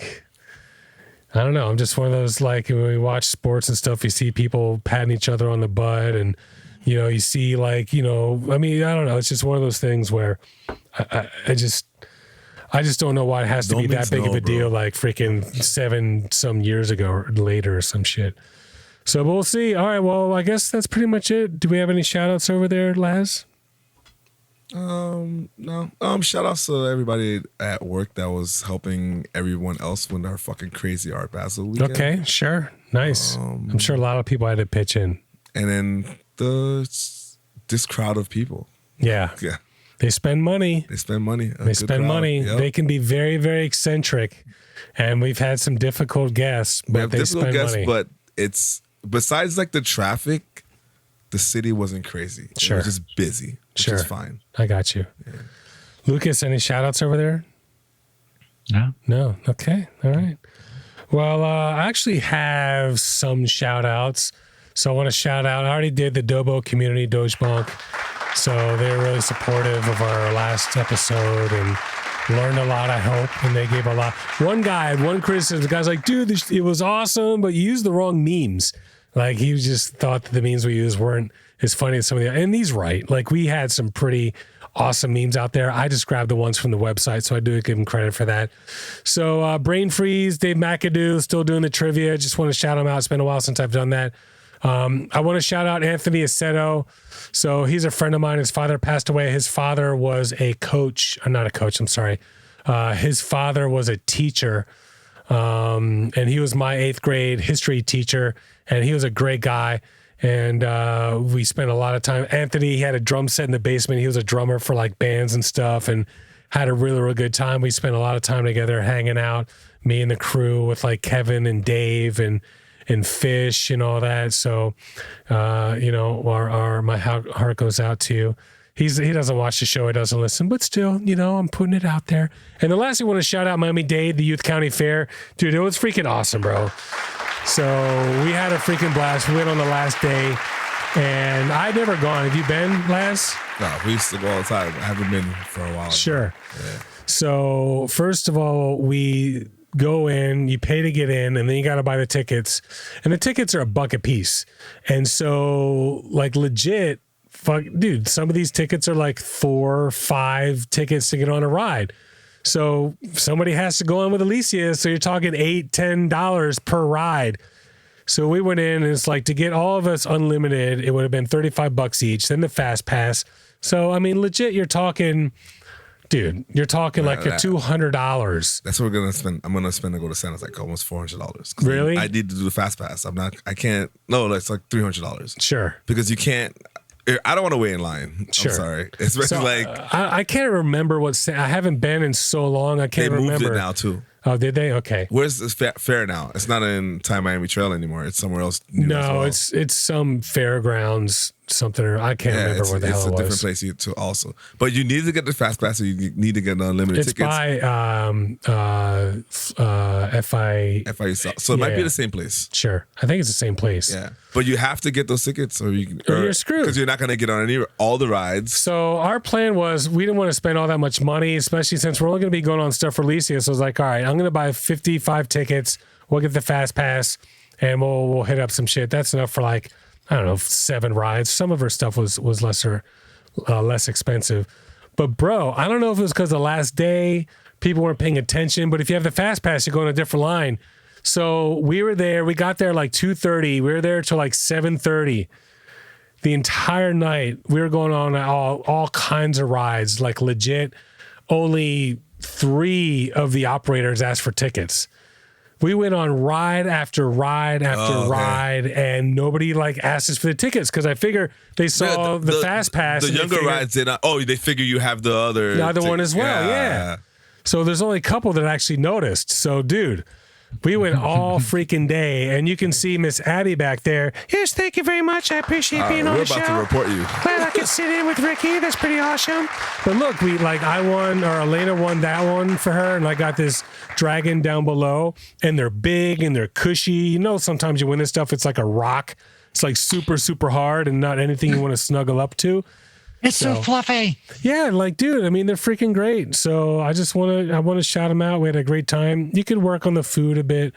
Speaker 2: don't know. I'm just one of those, when we watch sports and stuff, you see people patting each other on the butt and, you see I don't know. It's just one of those things where I just don't know why it has to be that big of a deal, like freaking 7 some years ago or later or some shit. So we'll see. All right. Well, I guess that's pretty much it. Do we have any shout outs over there, Laz?
Speaker 3: No. Shout outs to everybody at work that was helping everyone else when our fucking crazy Art Basel weekend.
Speaker 2: Okay, sure. Nice. I'm sure a lot of people had to pitch in.
Speaker 3: And then this crowd of people.
Speaker 2: Yeah.
Speaker 3: Yeah.
Speaker 2: They spend money.
Speaker 3: They spend money.
Speaker 2: Yep. They can be very, very eccentric. And we've had some difficult guests, but they spend money.
Speaker 3: But it's besides the traffic, the city wasn't crazy.
Speaker 2: Sure.
Speaker 3: It was just busy, which is fine.
Speaker 2: I got you. Yeah. Lucas, any shout outs over there? No. Okay. All right. Well, I actually have some shout outs. So I want to shout out, I already did the Dobo Community Doge Bonk. So they're really supportive of our last episode and learned a lot, I hope. And they gave a lot. One guy had one criticism. The guy's like, dude, it was awesome, but you used the wrong memes. He just thought that the memes we used weren't as funny as some of the, and he's right. We had some pretty awesome memes out there. I just grabbed the ones from the website, so I do give him credit for that. So Brain Freeze, Dave McAdoo, still doing the trivia. Just want to shout him out. It's been a while since I've done that. I want to shout out Anthony Aceto. So he's a friend of mine. His father passed away. His father was a coach. Not a coach, I'm sorry. His father was a teacher. And he was my 8th grade history teacher. And he was a great guy. And we spent a lot of time. Anthony, he had a drum set in the basement. He was a drummer for bands and stuff and had a really, really good time. We spent a lot of time together hanging out, me and the crew with Kevin and Dave and Fish and all that. So, my heart goes out to you. He doesn't watch the show. He doesn't listen, but still, I'm putting it out there. And the last thing I want to shout out Miami-Dade, the Youth County Fair. Dude, it was freaking awesome, bro. So we had a freaking blast. We went on the last day and I'd never gone. Have you been, Laz?
Speaker 3: No, we used to go all the time. I haven't been for a while.
Speaker 2: Sure.
Speaker 3: Yeah.
Speaker 2: So first of all, we go in, you pay to get in, and then you got to buy the tickets. And the tickets are $1 a piece. And so, legit, dude, some of these tickets are 4 or 5 tickets to get on a ride. So somebody has to go on with Alicia. So you're talking $8, $10 per ride. So we went in, and it's to get all of us unlimited, it would have been $35 each, then the fast pass. So, legit, you're talking... Dude, you're talking a $200.
Speaker 3: That's what we're gonna spend. I'm gonna spend to go to Santa's almost $400.
Speaker 2: Really?
Speaker 3: I need to do the fast pass. I can't. No, that's $300.
Speaker 2: Sure.
Speaker 3: Because you can't. I don't want to wait in line.
Speaker 2: Sure.
Speaker 3: I'm sorry. Especially
Speaker 2: I can't remember I haven't been in so long. I can't remember.
Speaker 3: They moved it now too.
Speaker 2: Oh, did they? Okay.
Speaker 3: Where's this fair now? It's not in Time Miami Trail anymore. It's somewhere else.
Speaker 2: No, it's some fairgrounds something, or I can't remember where the hell it was.
Speaker 3: It's a different place to also. But you need to get the fast pass, so you need to get the unlimited tickets.
Speaker 2: It's by
Speaker 3: FIU. So it might be the same place.
Speaker 2: Sure. I think it's the same place.
Speaker 3: Yeah. But you have to get those tickets or
Speaker 2: you're screwed.
Speaker 3: Because you're not going to get on all the rides.
Speaker 2: So our plan was we didn't want to spend all that much money, especially since we're only going to be going on stuff for Alicia. So I was like, all right, I'm going to buy 55 tickets. We'll get the fast pass and we'll hit up some shit. That's enough for I don't know, 7 rides. Some of her stuff was less expensive. But bro, I don't know if it was because the last day people weren't paying attention, but if you have the fast pass, you go on a different line. So we were there. We got there 2:30. We were there till 7:30. The entire night we were going on all kinds of rides. Legit, only 3 of the operators asked for tickets. We went on ride after ride after ride, and nobody like asked us for the tickets because I figure they saw the fast pass.
Speaker 3: The younger rides did not. Oh, they figure you have the other
Speaker 2: one as well. Yeah. So there's only a couple that actually noticed. So, dude, we went all freaking day, and you can see Miss Abby back there. Yes, thank you very much. I appreciate being on the show.
Speaker 3: We're about to report you.
Speaker 2: Glad I could sit in with Ricky. That's pretty awesome. But look, I won, or Elena won that one for her, and I got this dragon down below, and they're big and they're cushy. You know, sometimes you win this stuff, it's like a rock. It's like super, super hard and not anything you want to snuggle up to.
Speaker 1: It's so fluffy.
Speaker 2: Yeah, like, dude, I mean, they're freaking great. So I want to shout them out. We had a great time. You could work on the food a bit.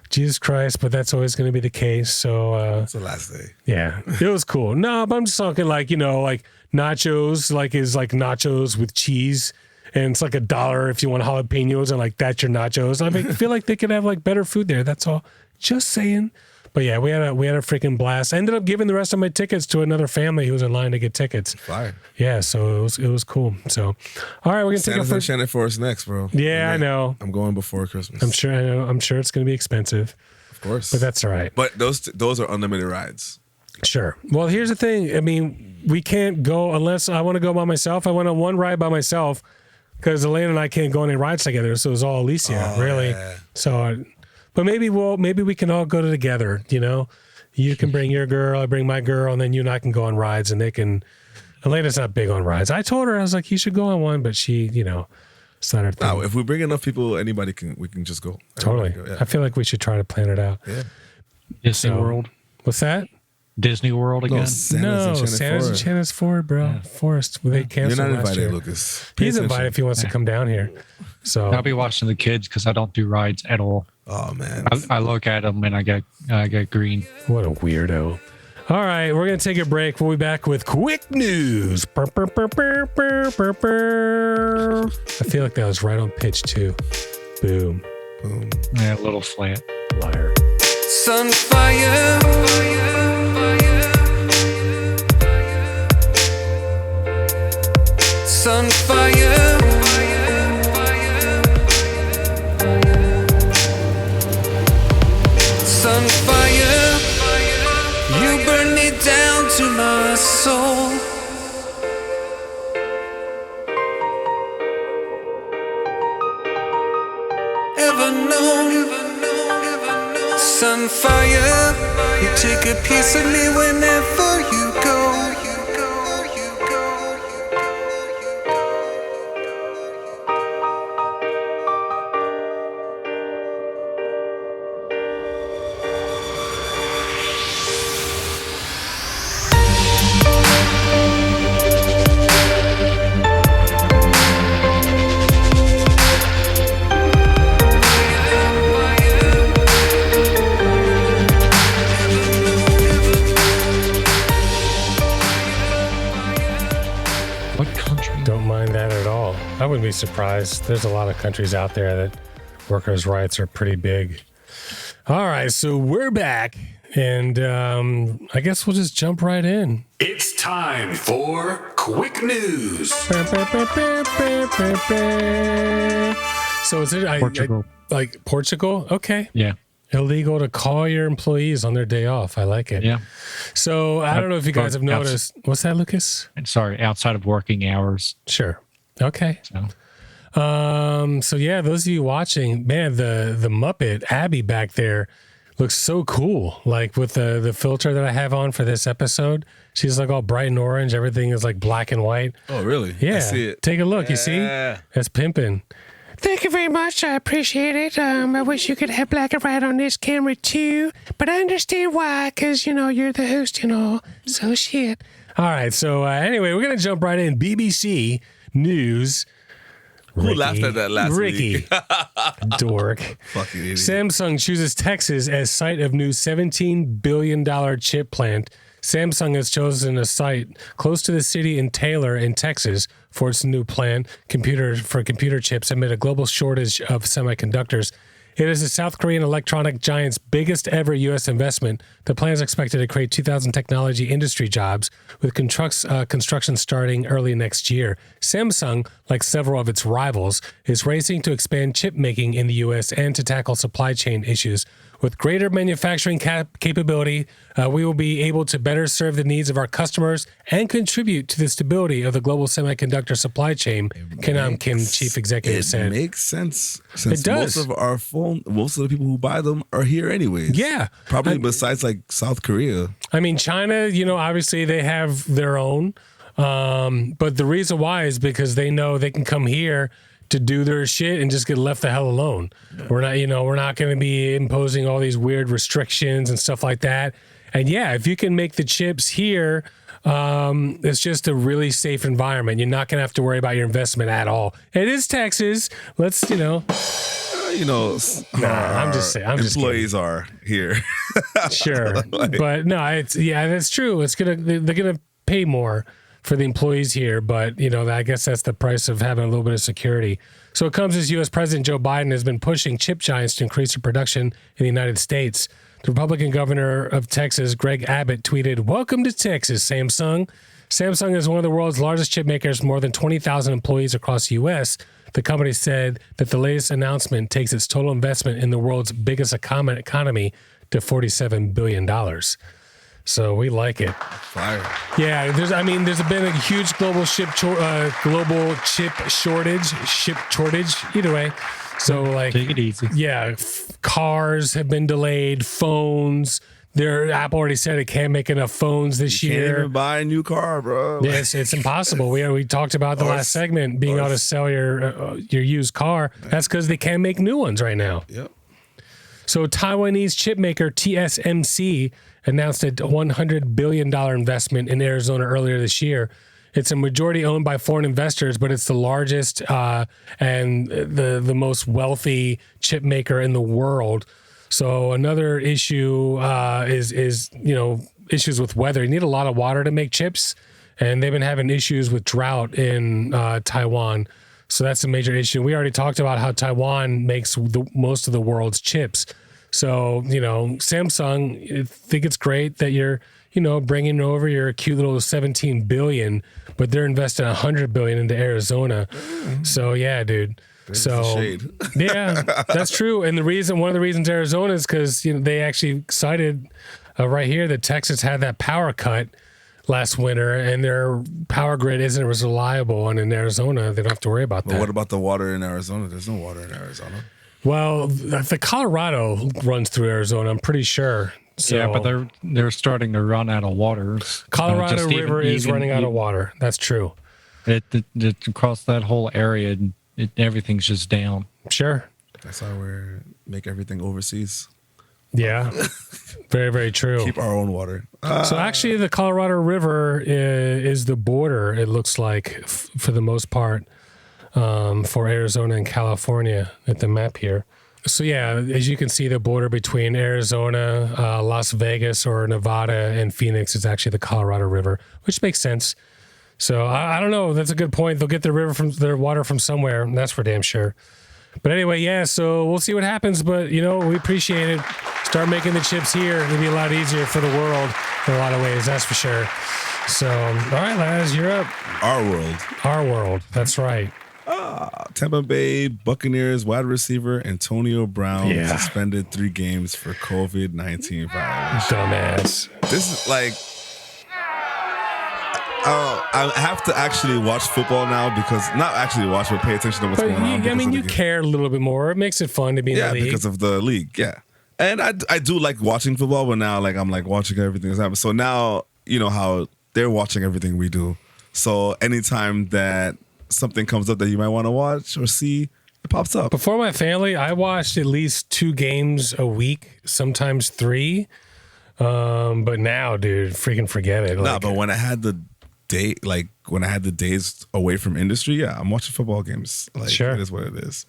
Speaker 2: Jesus Christ, but that's always going to be the case. So
Speaker 3: it's the last day.
Speaker 2: Yeah, it was cool. No, but I'm just talking like, like nachos, like is like nachos with cheese. And it's like $1 if you want jalapenos, and like that's your nachos. I mean, I feel like they could have like better food there. That's all. Just saying. But yeah, we had a freaking blast. I ended up giving the rest of my tickets to another family who was in line to get tickets.
Speaker 3: Fire.
Speaker 2: Yeah, so it was cool. So, all right, we're gonna take our first.
Speaker 3: Santa for us next, bro.
Speaker 2: Yeah, I know.
Speaker 3: I'm going before Christmas.
Speaker 2: I'm sure it's gonna be expensive.
Speaker 3: Of course,
Speaker 2: but that's all right.
Speaker 3: But those are unlimited rides.
Speaker 2: Sure. Well, here's the thing. I mean, we can't go unless I want to go by myself. I went on one ride by myself because Elena and I can't go on any rides together. So it was all Alicia, really. Yeah. So. But maybe we can all go together, You can bring your girl, I bring my girl, and then you and I can go on rides, and they can. Elena's not big on rides. I told her, I was like, you should go on one, but she, it's not her thing.
Speaker 3: No, if we bring enough people, we can just go.
Speaker 2: Totally. Go, yeah. I feel like we should try to plan it out.
Speaker 3: Yeah.
Speaker 1: Disney World.
Speaker 2: What's that?
Speaker 1: Disney World again?
Speaker 2: Santa's Enchanted Forest, bro. Yeah. Forest. They canceled
Speaker 3: You're not
Speaker 2: last
Speaker 3: invited,
Speaker 2: year.
Speaker 3: Lucas.
Speaker 2: He's invited if he wants to come down here. So
Speaker 1: I'll be watching the kids because I don't do rides at all.
Speaker 3: Oh man!
Speaker 1: I look at them and I get green.
Speaker 2: What a weirdo! All right, we're gonna take a break. We'll be back with quick news. I feel like that was right on pitch too. Boom, boom.
Speaker 1: Yeah, a little flat.
Speaker 2: Liar.
Speaker 6: Sunfire. Sunfire. Sunfire, you burn me down to my soul. Ever known? Sunfire, you take a piece of me whenever you go.
Speaker 2: I wouldn't be surprised. There's a lot of countries out there that workers' rights are pretty big. All right, so we're back, and I guess we'll just jump right in.
Speaker 5: It's time for Quick News.
Speaker 2: So is it
Speaker 1: Portugal?
Speaker 2: Like Portugal? Okay.
Speaker 1: Yeah.
Speaker 2: Illegal to call your employees on their day off. I like it.
Speaker 1: Yeah.
Speaker 2: So I don't know if you guys have noticed. What's that, Lucas?
Speaker 1: Sorry, outside of working hours.
Speaker 2: Sure. Okay. So yeah, those of you watching, man, the Muppet Abby back there looks so cool. Like with the filter that I have on for this episode, she's like all bright and orange. Everything is like black and white.
Speaker 3: Oh, really?
Speaker 2: Yeah.
Speaker 3: I see it.
Speaker 2: Take a look. You see? That's pimping. Thank you very much. I appreciate it. I wish you could have black and white on this camera too, but I understand why, because you're the host and all. So shit. All right. So anyway, we're gonna jump right in. BBC News.
Speaker 3: Who laughed at that last week?
Speaker 2: Dork.
Speaker 3: Fucking idiot.
Speaker 2: Samsung chooses Texas as site of new $17 billion chip plant. Samsung has chosen a site close to the city in Taylor in Texas for its new plant for computer chips amid a global shortage of semiconductors. It is the South Korean electronic giant's biggest ever U.S. investment. The plan is expected to create 2,000 technology industry jobs, with construction starting early next year. Samsung, like several of its rivals, is racing to expand chip making in the U.S. and to tackle supply chain issues. With greater manufacturing capability, we will be able to better serve the needs of our customers and contribute to the stability of the global semiconductor supply chain, Kim, chief executive, said.
Speaker 3: It makes sense. Since
Speaker 2: It does.
Speaker 3: most of the people who buy them are here anyways.
Speaker 2: Yeah.
Speaker 3: Probably besides like South Korea.
Speaker 2: I mean, China, obviously they have their own. But the reason why is because they know they can come here to do their shit and just get left the hell alone. Yeah. We're not going to be imposing all these weird restrictions and stuff like that. And yeah, if you can make the chips here, it's just a really safe environment. You're not going to have to worry about your investment at all. It is Texas. Let's,
Speaker 3: I'm just saying.
Speaker 2: Employees
Speaker 3: are here.
Speaker 2: Sure. But no, that's true. They're going to pay more for the employees here, but I guess that's the price of having a little bit of security. So it comes as U.S. President Joe Biden has been pushing chip giants to increase their production in the United States. The Republican governor of Texas, Greg Abbott, tweeted, "Welcome to Texas, Samsung." Samsung is one of the world's largest chip makers, with more than 20,000 employees across the U.S. The company said that the latest announcement takes its total investment in the world's biggest economy to $47 billion. So we like it.
Speaker 3: Fire.
Speaker 2: Yeah, there's been a huge global chip shortage. Either way, so like,
Speaker 1: take it easy.
Speaker 2: Yeah, cars have been delayed. Phones. Apple already said it can't make enough phones this year.
Speaker 3: Can't even buy a new car, bro.
Speaker 2: Yes, it's impossible. We talked about the last segment being able to sell your used car. That's because they can't make new ones right now.
Speaker 3: Yep.
Speaker 2: So Taiwanese chip maker TSMC announced a $100 billion investment in Arizona earlier this year. It's a majority owned by foreign investors, but it's the largest and the most wealthy chip maker in the world. So another issue is issues with weather. You need a lot of water to make chips, and they've been having issues with drought in Taiwan. So that's a major issue. We already talked about how Taiwan makes most of the world's chips. So, Samsung, I think it's great that you're, bringing over your cute little $17 billion, but they're investing $100 billion into Arizona. So, yeah, dude.
Speaker 3: There's the shade.
Speaker 2: Yeah, that's true. And one of the reasons Arizona is because, they actually cited right here that Texas had that power cut last winter, and their power grid isn't as reliable. And in Arizona, they don't have to worry about that.
Speaker 3: But what about the water in Arizona? There's no water in Arizona.
Speaker 2: Well, the Colorado runs through Arizona, I'm pretty sure. So,
Speaker 1: yeah, but they're starting to run out of water.
Speaker 2: Colorado River is running out of water. That's true.
Speaker 1: It across that whole area, everything's just down.
Speaker 2: Sure.
Speaker 3: That's how we make everything overseas.
Speaker 2: Yeah, very, very true.
Speaker 3: Keep our own water.
Speaker 2: So actually, the Colorado River is the border, it looks like, for the most part, for Arizona and California at the map here. So yeah, as you can see, the border between Arizona, Las Vegas, or Nevada and Phoenix is actually the Colorado River, which makes sense. So I don't know. That's a good point. They'll get their water from somewhere. That's for damn sure. But anyway, yeah, so we'll see what happens. But, we appreciate it. Start making the chips here. It'll be a lot easier for the world in a lot of ways. That's for sure. So, all right, Laz, you're up.
Speaker 3: Our world.
Speaker 2: That's right.
Speaker 3: Tampa Bay Buccaneers wide receiver Antonio Brown suspended 3 games for COVID-19 violation.
Speaker 2: Dumbass.
Speaker 3: This is like... I have to actually watch football now because not actually watch, but pay attention to what's going on.
Speaker 2: I mean, you care a little bit more. It makes it fun to be in the league.
Speaker 3: Yeah, because of the league. Yeah, and I do like watching football, but now I'm watching everything that's happening. So now how they're watching everything we do. So anytime that something comes up that you might want to watch or see, it pops up.
Speaker 2: Before my family, I watched at least 2 games a week, sometimes 3. But now, dude, freaking forget it.
Speaker 3: But when I had the days away from industry, I'm watching football games.
Speaker 2: Sure.
Speaker 3: It is what it is.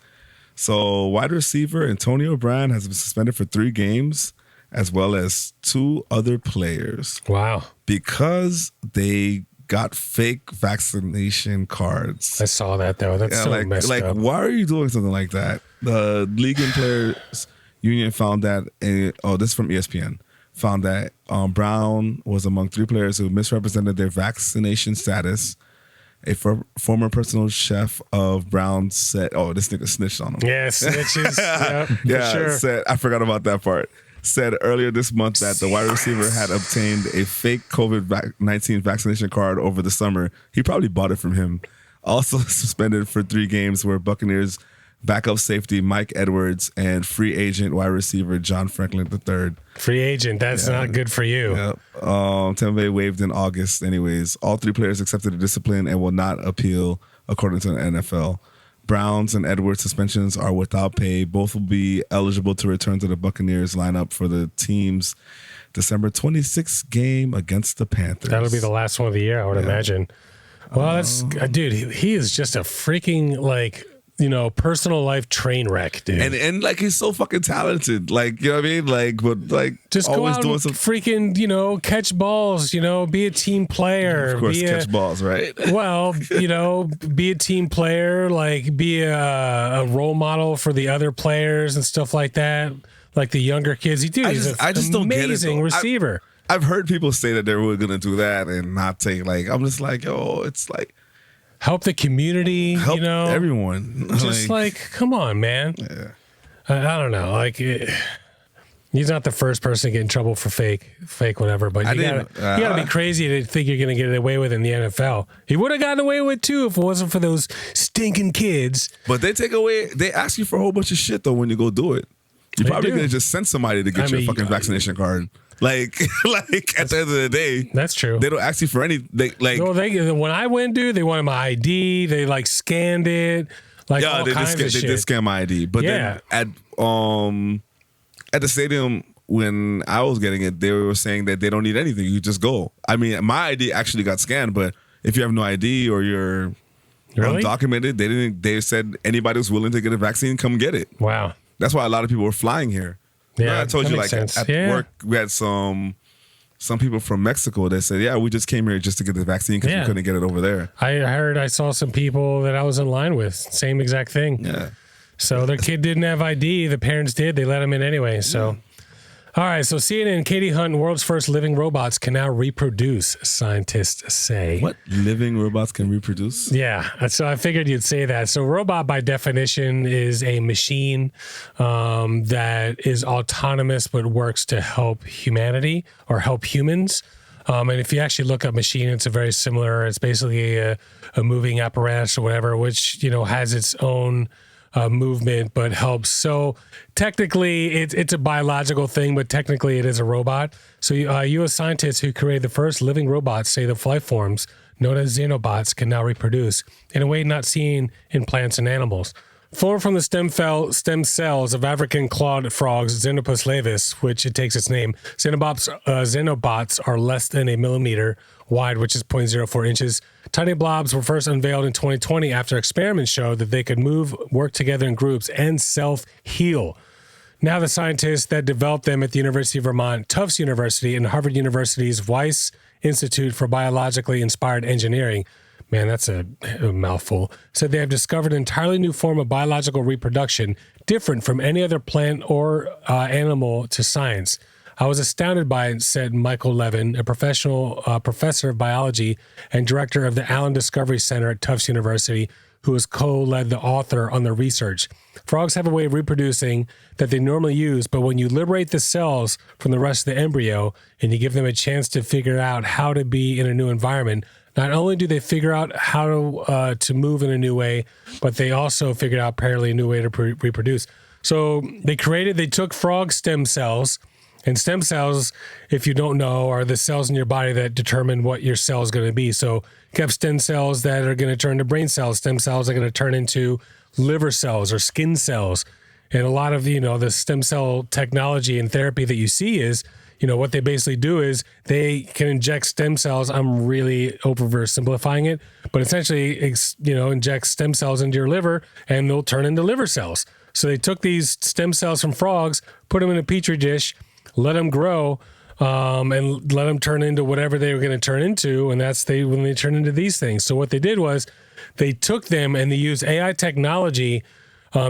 Speaker 3: So wide receiver Antonio Brown has been suspended for 3 games, as well as 2 other players.
Speaker 2: Wow.
Speaker 3: Because they got fake vaccination cards.
Speaker 2: I saw that though. That's so messed up.
Speaker 3: Why are you doing something like that? The League and Players Union found that. This is from ESPN. Found that Brown was among 3 players who misrepresented their vaccination status. A former personal chef of Brown said, this nigga snitched on him.
Speaker 2: Yeah, snitches.
Speaker 3: Yeah,
Speaker 2: sure.
Speaker 3: Said, I forgot about that part. Said earlier this month that the wide receiver had obtained a fake COVID-19 vaccination card over the summer. He probably bought it from him. Also suspended for 3 games were Buccaneers backup safety Mike Edwards and free agent wide receiver John Franklin III.
Speaker 2: Free agent, that's not good for you.
Speaker 3: Yep. Tampa Bay waived in August anyways. All 3 players accepted the discipline and will not appeal, according to the NFL. Browns and Edwards suspensions are without pay. Both will be eligible to return to the Buccaneers lineup for the team's December 26th game against the Panthers.
Speaker 2: That'll be the last one of the year, I would imagine. Well, dude, he is just a freaking personal life train wreck, dude.
Speaker 3: And like he's so fucking talented. Like, you know what I mean? Like, but like
Speaker 2: just
Speaker 3: always
Speaker 2: go out
Speaker 3: doing
Speaker 2: and
Speaker 3: some
Speaker 2: freaking, catch balls, be a team player.
Speaker 3: Of course, catch balls, right?
Speaker 2: Well, be a team player, like be a role model for the other players and stuff like that. Like the younger kids. He's an
Speaker 3: don't get it,
Speaker 2: amazing receiver.
Speaker 3: I've heard people say that they were going to do that and not take, I'm just like, it's like,
Speaker 2: help the community,
Speaker 3: help everyone.
Speaker 2: Just come on, man.
Speaker 3: Yeah.
Speaker 2: I don't know. He's not the first person to get in trouble for fake whatever, but you gotta be crazy to think you're gonna get away with it in the NFL. He would have gotten away with it too if it wasn't for those stinking kids.
Speaker 3: But they ask you for a whole bunch of shit though when you go do it. You're probably gonna just send somebody to get your fucking vaccination card. Like at the end of the day,
Speaker 2: that's true.
Speaker 3: They don't ask you for any.
Speaker 2: When I went, dude, they wanted my ID. They scanned it. All kinds of shit.
Speaker 3: They did scan my ID. But then at the stadium when I was getting it, they were saying that they don't need anything. You just go. I mean, my ID actually got scanned, but if you have no ID or you're undocumented, they said anybody who's willing to get a vaccine, come get it.
Speaker 2: Wow.
Speaker 3: That's why a lot of people were flying here.
Speaker 2: Yeah,
Speaker 3: I told you, at work, we had some people from Mexico that said, we just came here just to get the vaccine because we couldn't get it over there.
Speaker 2: I saw some people that I was in line with, same exact thing.
Speaker 3: Yeah.
Speaker 2: So their kid didn't have ID. The parents did. They let him in anyway. So, all right. So CNN, Katie Hunt, world's first living robots can now reproduce, scientists say.
Speaker 3: What? Living robots can reproduce?
Speaker 2: Yeah. So I figured you'd say that. So robot by definition is a machine that is autonomous but works to help humanity or help humans. And if you actually look up machine, it's a very similar. It's basically a moving apparatus or whatever, which, has its own movement, but helps. So technically, it's a biological thing, but technically it is a robot. So U.S. scientists who created the first living robots say the life forms known as xenobots can now reproduce in a way not seen in plants and animals. Formed from the stem cells of African clawed frogs, Xenopus laevis, which it takes its name, xenobots are less than a millimeter wide, which is 0.04 inches. Tiny blobs were first unveiled in 2020 after experiments showed that they could move, work together in groups, and self-heal. Now the scientists that developed them at the University of Vermont, Tufts University, and Harvard University's Weiss Institute for Biologically Inspired Engineering, man, that's a mouthful, said they have discovered an entirely new form of biological reproduction, different from any other plant or animal to science. I was astounded by it, said Michael Levin, a professor of biology and director of the Allen Discovery Center at Tufts University, who has co-led the author on the research. Frogs have a way of reproducing that they normally use, but when you liberate the cells from the rest of the embryo and you give them a chance to figure out how to be in a new environment, not only do they figure out how to move in a new way, but they also figured out apparently a new way to reproduce. So they took frog stem cells. And stem cells, if you don't know, are the cells in your body that determine what your cell is going to be. So you have stem cells that are going to turn to brain cells. Stem cells are going to turn into liver cells or skin cells. And a lot of, the stem cell technology and therapy that you see is, what they basically do is they can inject stem cells. I'm really oversimplifying it, but essentially, inject stem cells into your liver and they'll turn into liver cells. So they took these stem cells from frogs, put them in a petri dish, let them grow, and let them turn into whatever they were going to turn into. And that's when they turn into these things. So what they did was they took them and they used AI technology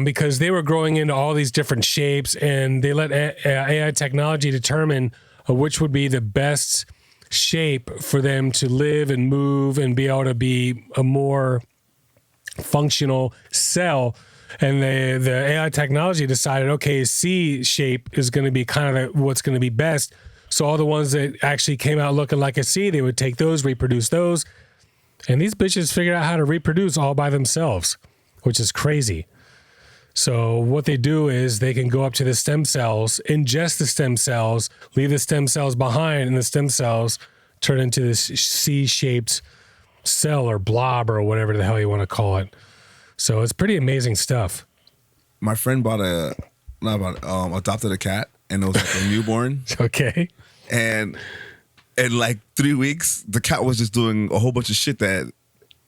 Speaker 2: because they were growing into all these different shapes, and they let AI technology determine which would be the best shape for them to live and move and be able to be a more functional cell. And the AI technology decided, okay, C shape is going to be kind of what's going to be best. So all the ones that actually came out looking like a C, they would take those, reproduce those. And these bitches figured out how to reproduce all by themselves, which is crazy. So what they do is they can go up to the stem cells, ingest the stem cells, leave the stem cells behind, and the stem cells turn into this C-shaped cell or blob or whatever the hell you want to call it. So it's pretty amazing stuff.
Speaker 3: My friend adopted a cat, and it was like a newborn.
Speaker 2: Okay.
Speaker 3: And in like 3 weeks, the cat was just doing a whole bunch of shit that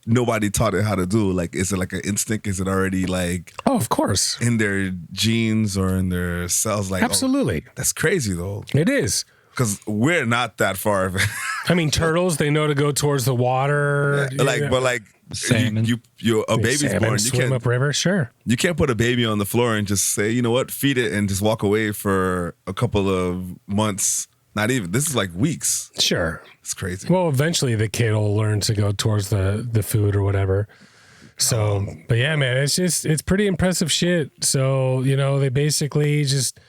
Speaker 3: nobody taught it how to do. Like, is it like an instinct? Is it already like,
Speaker 2: oh, of course,
Speaker 3: in their genes or in their cells? Like,
Speaker 2: absolutely.
Speaker 3: Oh, that's crazy though.
Speaker 2: It is.
Speaker 3: Because we're not that far.
Speaker 2: I mean, turtles, they know to go towards the water.
Speaker 3: Yeah, but like
Speaker 1: salmon.
Speaker 3: A baby's
Speaker 2: salmon,
Speaker 3: born. You
Speaker 2: swim
Speaker 3: can't
Speaker 2: upriver, sure.
Speaker 3: You can't put a baby on the floor and just say, you know what, feed it and just walk away for a couple of months. Not even. This is like weeks.
Speaker 2: Sure.
Speaker 3: It's crazy.
Speaker 2: Well, eventually the kid will learn to go towards the food or whatever. So, but yeah, man, it's pretty impressive shit. So, they basically just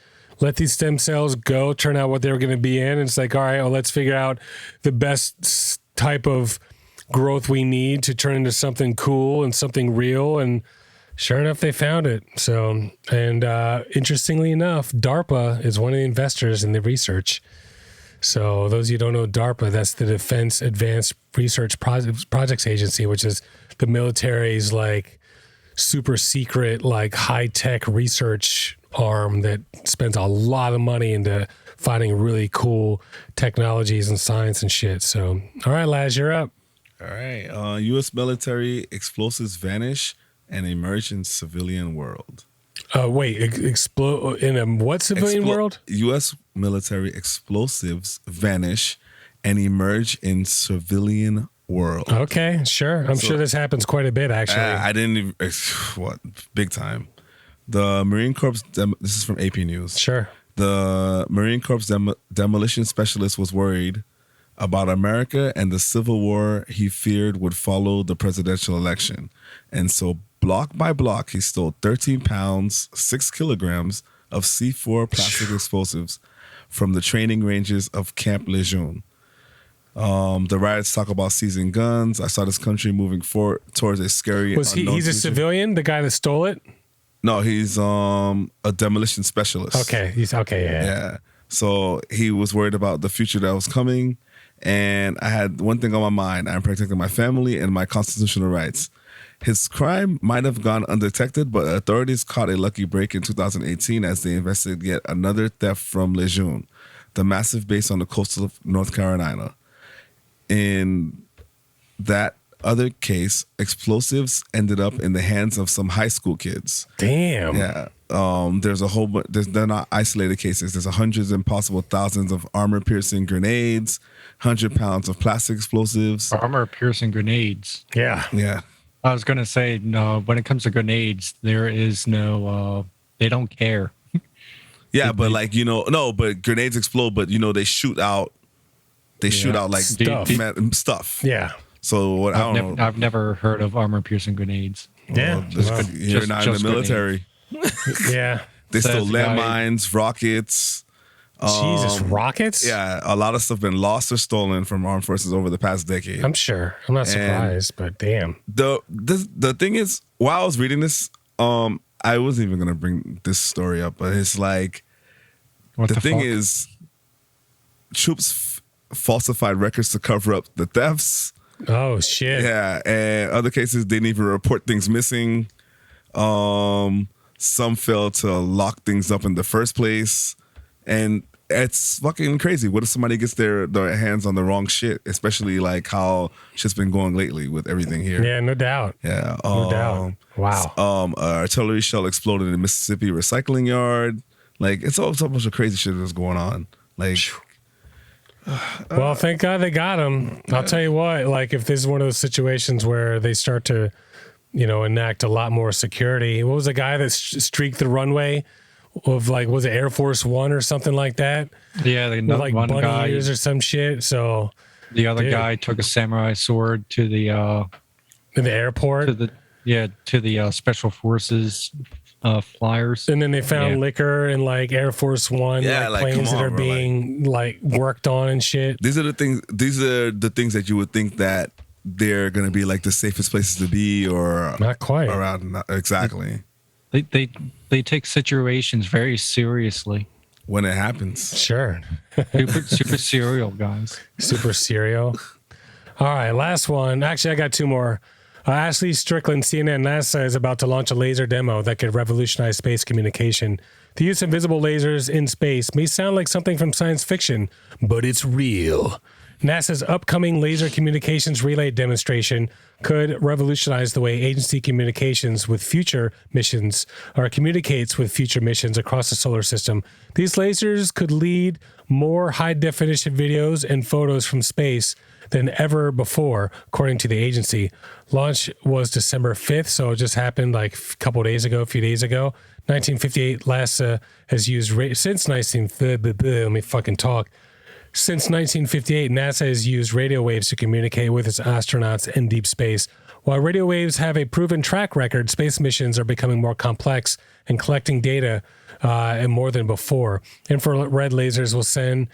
Speaker 2: let these stem cells go, turn out what they were going to be in. And it's like, all right, well, let's figure out the best type of growth we need to turn into something cool and something real. And sure enough, they found it. So, and interestingly enough, DARPA is one of the investors in the research. So those of you who don't know DARPA, that's the Defense Advanced Research Projects Agency, which is the military's like super secret, like high-tech research arm that spends a lot of money into finding really cool technologies and science and shit. So, all right, Laz, you're up.
Speaker 3: All right. U.S. military explosives vanish and emerge in civilian world.
Speaker 2: Wait, explode in a what civilian world?
Speaker 3: U.S. military explosives vanish and emerge in civilian world.
Speaker 2: Okay, sure. I'm sure this happens quite a bit, actually.
Speaker 3: I didn't even, big time. The Marine Corps, this is from AP News.
Speaker 2: Sure.
Speaker 3: The Marine Corps demolition specialist was worried about America and the Civil War he feared would follow the presidential election. And so block by block, he stole 13 pounds, 6 kilograms of C4 plastic explosives from the training ranges of Camp Lejeune. The riots talk about seizing guns. I saw this country moving forward towards a scary.
Speaker 2: He's a
Speaker 3: future.
Speaker 2: civilian, the guy that stole it?
Speaker 3: No, he's a demolition specialist.
Speaker 2: Okay, yeah.
Speaker 3: So he was worried about the future that was coming, and I had one thing on my mind: I'm protecting my family and my constitutional rights. His crime might have gone undetected, but authorities caught a lucky break in 2018 as they investigated yet another theft from Lejeune, the massive base on the coast of North Carolina. In that other case, explosives ended up in the hands of some high school kids.
Speaker 2: Damn.
Speaker 3: Yeah. There's a whole bunch. They're not isolated cases. There's hundreds and possible thousands of armor-piercing grenades, 100 pounds of plastic explosives.
Speaker 1: Armor-piercing grenades.
Speaker 2: Yeah.
Speaker 3: Yeah.
Speaker 1: I was going to say, no, when it comes to grenades, there is no, they don't care.
Speaker 3: Yeah, but like, but grenades explode, but they shoot out. They shoot out like stuff.
Speaker 2: Yeah.
Speaker 3: So I don't know.
Speaker 1: I've never heard of armor-piercing grenades.
Speaker 2: Yeah.
Speaker 3: You're not in the military.
Speaker 2: Yeah.
Speaker 3: They stole landmines, rockets.
Speaker 2: Jesus, rockets?
Speaker 3: Yeah, a lot of stuff been lost or stolen from armed forces over the past decade.
Speaker 2: I'm sure. I'm not surprised, but damn.
Speaker 3: The thing is, while I was reading this, I wasn't even gonna bring this story up, but it's like the thing is, troops falsified records to cover up the thefts.
Speaker 2: Oh shit.
Speaker 3: Yeah, and other cases didn't even report things missing. Some failed to lock things up in the first place, and it's fucking crazy. What if somebody gets their hands on the wrong shit, especially like how shit's been going lately with everything here?
Speaker 2: Yeah, no doubt.
Speaker 3: Yeah,
Speaker 2: no doubt. Wow.
Speaker 3: Artillery shell exploded in a Mississippi recycling yard. Like it's a bunch of crazy shit that's going on. Like
Speaker 2: Well, thank God they got him. I'll tell you what, like if this is one of those situations where they start to, enact a lot more security. What was the guy that streaked the runway of was it Air Force One or something like that?
Speaker 1: Yeah,
Speaker 2: with like
Speaker 1: one
Speaker 2: bunny
Speaker 1: guy
Speaker 2: ears or some shit. So
Speaker 1: the other guy took a samurai sword to the
Speaker 2: in the airport
Speaker 1: to the special forces flyers,
Speaker 2: and then they found liquor in Air Force One planes that are being worked on and shit.
Speaker 3: These are the things that you would think that they're gonna be the safest places to be, or
Speaker 2: not quite
Speaker 3: around. Exactly.
Speaker 1: They take situations very seriously
Speaker 3: when it happens.
Speaker 2: Sure.
Speaker 1: super serial guys.
Speaker 2: Super serial. All right, last one. Actually, I got two more. Ashley Strickland, CNN, NASA is about to launch a laser demo that could revolutionize space communication. The use of visible lasers in space may sound like something from science fiction, but it's real. NASA's upcoming laser communications relay demonstration could revolutionize the way agency communicates with future missions across the solar system. These lasers could lead more high-definition videos and photos from space than ever before, according to the agency. Launch was December 5th, so it just happened a few days ago. 1958, NASA has used since 1958, NASA has used radio waves to communicate with its astronauts in deep space. While radio waves have a proven track record, space missions are becoming more complex and collecting data and more than before. Infrared lasers will send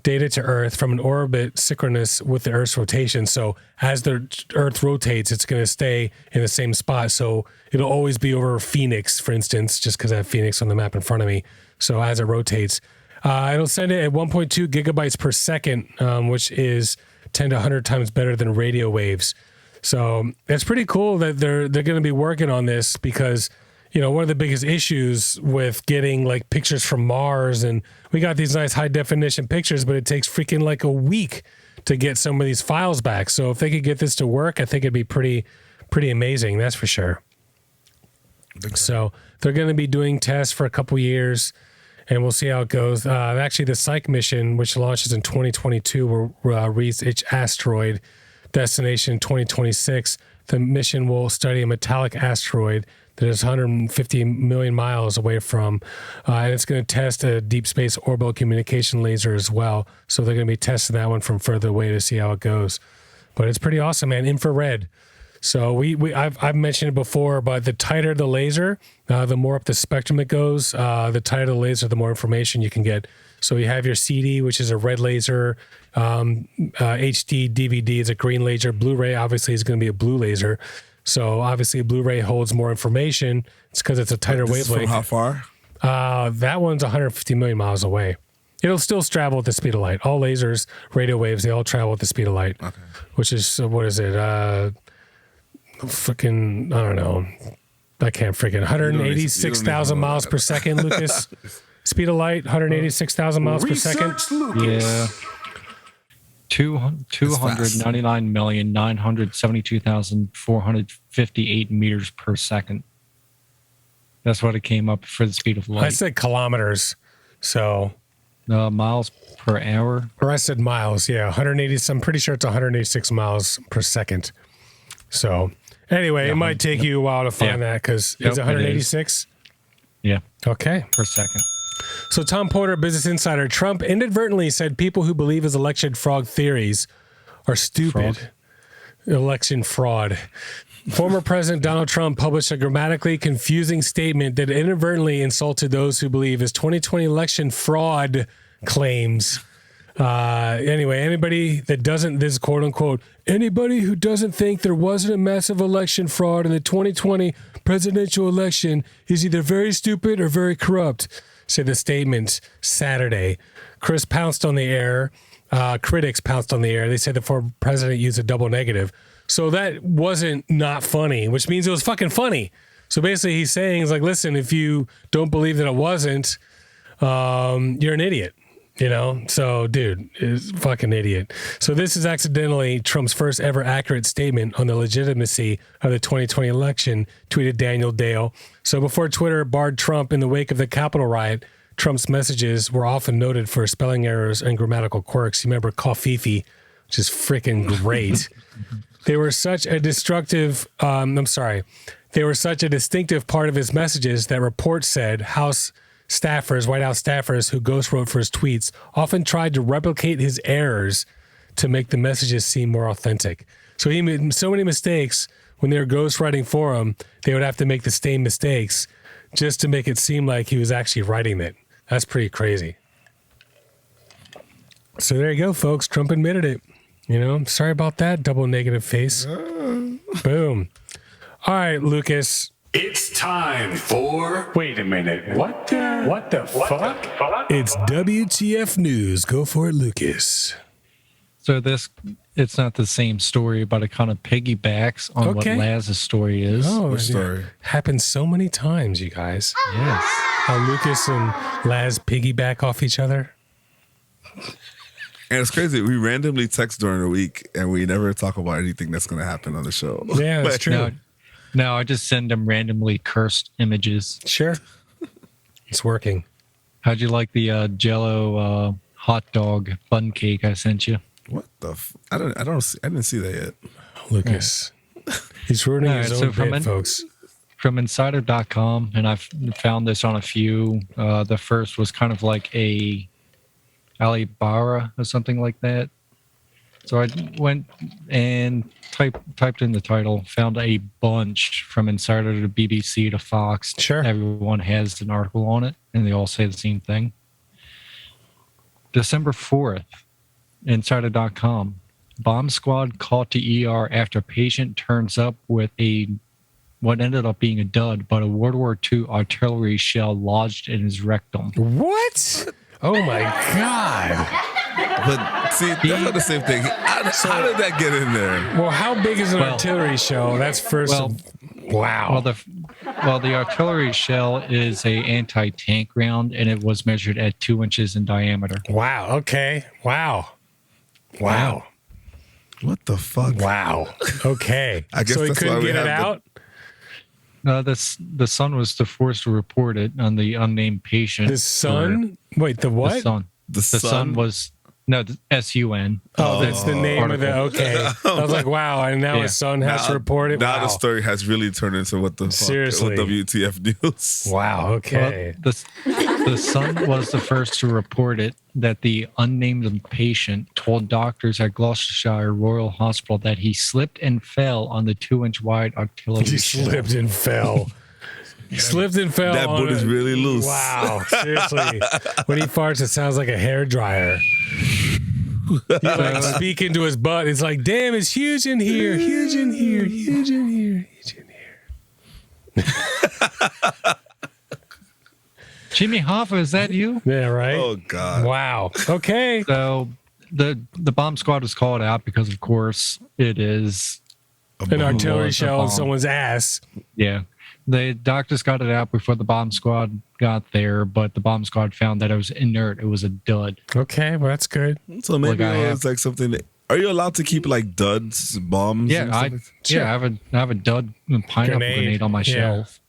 Speaker 2: data to Earth from an orbit synchronous with the Earth's rotation. So as the Earth rotates, it's going to stay in the same spot. So it'll always be over Phoenix, for instance, just because I have Phoenix on the map in front of me. So as it rotates, it'll send it at 1.2 gigabytes per second, which is 10 to 100 times better than radio waves. So it's pretty cool that they're going to be working on this because, one of the biggest issues with getting pictures from Mars, and we got these nice high definition pictures, but it takes freaking a week to get some of these files back. So if they could get this to work, I think it'd be pretty amazing. That's for sure. So they're going to be doing tests for a couple years. And we'll see how it goes. Actually, the Psyche mission, which launches in 2022, will reach its asteroid destination in 2026. The mission will study a metallic asteroid that is 150 million miles away from, and it's going to test a deep space orbital communication laser as well. So they're going to be testing that one from further away to see how it goes. But it's pretty awesome, man. Infrared. So I've mentioned it before, but the tighter the laser, the more up the spectrum it goes. The tighter the laser, the more information you can get. So you have your CD, which is a red laser. HD DVD is a green laser. Blu-ray obviously is going to be a blue laser. So obviously Blu-ray holds more information. It's because it's a tighter wavelength.
Speaker 3: From how far?
Speaker 2: That one's 150 million miles away. It'll still travel at the speed of light. All lasers, radio waves, they all travel at the speed of light. Okay. Which is, what is it? Freaking, I don't know. I can't freaking 186,000 miles per second, Lucas. Speed of light, 186,000 miles per second.
Speaker 5: Lucas.
Speaker 1: Yeah. 299,972,458 meters per second. That's what it came up for the speed of light.
Speaker 2: I said kilometers. So
Speaker 1: miles per hour.
Speaker 2: Or I said miles. Yeah, 180. I'm pretty sure it's 186 miles per second. So anyway, it might take you a while to find that because it's 186.
Speaker 1: Yeah.
Speaker 2: Okay.
Speaker 1: Per second.
Speaker 2: So Tom Porter, Business Insider, Trump inadvertently said people who believe his election fraud theories are stupid. Election fraud. Former President Donald Trump published a grammatically confusing statement that inadvertently insulted those who believe his 2020 election fraud claims. Anyway, anybody that doesn't, this is quote unquote, anybody who doesn't think there wasn't a massive election fraud in the 2020 presidential election is either very stupid or very corrupt, said the statement Saturday. Critics pounced on the air. They said the former president used a double negative. So that wasn't not funny, which means it was fucking funny. So basically he's saying, is listen, if you don't believe that it wasn't, you're an idiot. So dude is fucking idiot. So this is accidentally Trump's first ever accurate statement on the legitimacy of the 2020 election, tweeted Daniel Dale. So before Twitter barred Trump in the wake of the Capitol riot, Trump's messages were often noted for spelling errors and grammatical quirks. You remember Covfefe, which is freaking great. They were such a distinctive part of his messages that reports said White House staffers who ghost wrote for his tweets often tried to replicate his errors to make the messages seem more authentic. So he made so many mistakes when they were ghostwriting for him, they would have to make the same mistakes just to make it seem like he was actually writing it. That's pretty crazy. So there you go, folks. Trump admitted it. Sorry about that, double negative face. Boom. All right, Lucas.
Speaker 5: It's time for... Wait a minute. What the fuck?
Speaker 2: It's WTF News. Go for it, Lucas.
Speaker 1: So it's not the same story, but it kind of piggybacks on what Laz's story is.
Speaker 2: Oh,
Speaker 3: Which story?
Speaker 2: Happens so many times, you guys.
Speaker 1: Yes.
Speaker 2: How Lucas and Laz piggyback off each other.
Speaker 3: And it's crazy. We randomly text during the week, and we never talk about anything that's going to happen on the show.
Speaker 2: Yeah, that's true.
Speaker 1: No, I just send them randomly cursed images.
Speaker 2: Sure. It's working.
Speaker 1: How'd you like the Jell-O hot dog bun cake I sent you?
Speaker 3: What the? I didn't see that yet.
Speaker 2: Lucas. He's ruining his own bit, folks.
Speaker 1: From Insider.com, and I've found this on a few. The first was kind of like a Alibaba or something like that. So I went and typed in the title, found a bunch from Insider to BBC to Fox.
Speaker 2: Sure.
Speaker 1: Everyone has an article on it, and they all say the same thing. December 4th, Insider.com. Bomb squad caught to ER after patient turns up with what ended up being a dud, but a World War II artillery shell lodged in his rectum.
Speaker 2: What? Oh my God.
Speaker 3: But see, that's not the same thing. How did that get in there?
Speaker 2: Well, how big is an artillery shell? That's first. Wow.
Speaker 1: Well, the artillery shell is a anti-tank round, and it was measured at 2 inches in diameter.
Speaker 2: Wow. Okay. Wow.
Speaker 3: What the fuck?
Speaker 2: Wow. Okay.
Speaker 3: I guess
Speaker 2: so he
Speaker 3: that's why
Speaker 2: couldn't
Speaker 3: we
Speaker 2: get it
Speaker 3: have
Speaker 2: out?
Speaker 1: The Sun was the first to report it on the unnamed patient.
Speaker 2: The Sun? Wait, the what?
Speaker 1: The Sun.
Speaker 3: The
Speaker 1: Sun was the SUN.
Speaker 2: Oh, that's the name of the. Okay, I was like, wow, and now his son has to report it.
Speaker 3: Now
Speaker 2: wow.
Speaker 3: the story has really turned into what the
Speaker 2: Seriously.
Speaker 3: fuck, WTF news.
Speaker 2: Wow. Okay.
Speaker 1: Well, the Sun was the first to report it that the unnamed patient told doctors at Gloucestershire Royal Hospital that he slipped and fell on the 2-inch wide artillery.
Speaker 2: He slipped and fell. Slipped and fell.
Speaker 3: That boot is really loose.
Speaker 2: Wow, seriously. When he farts, it sounds like a hairdryer. He's like speaking to his butt. It's like, damn, it's huge in here, huge in here, huge in here, huge in here.
Speaker 1: Jimmy Hoffa, is that you?
Speaker 2: Yeah, right.
Speaker 3: Oh God.
Speaker 2: Wow. Okay.
Speaker 1: So the bomb squad was called out because, of course, it is
Speaker 2: An artillery
Speaker 1: was a
Speaker 2: shell in
Speaker 1: bomb.
Speaker 2: someone's ass.
Speaker 1: Yeah. The doctors got it out before the bomb squad got there, but the bomb squad found that it was inert. It was a dud.
Speaker 2: Okay, well, that's good.
Speaker 3: So maybe
Speaker 1: Like,
Speaker 3: it was like something. Are you allowed to keep like duds, bombs?
Speaker 1: Yeah,
Speaker 3: and
Speaker 1: I
Speaker 3: stuff like
Speaker 1: have a dud pineapple grenade on my shelf.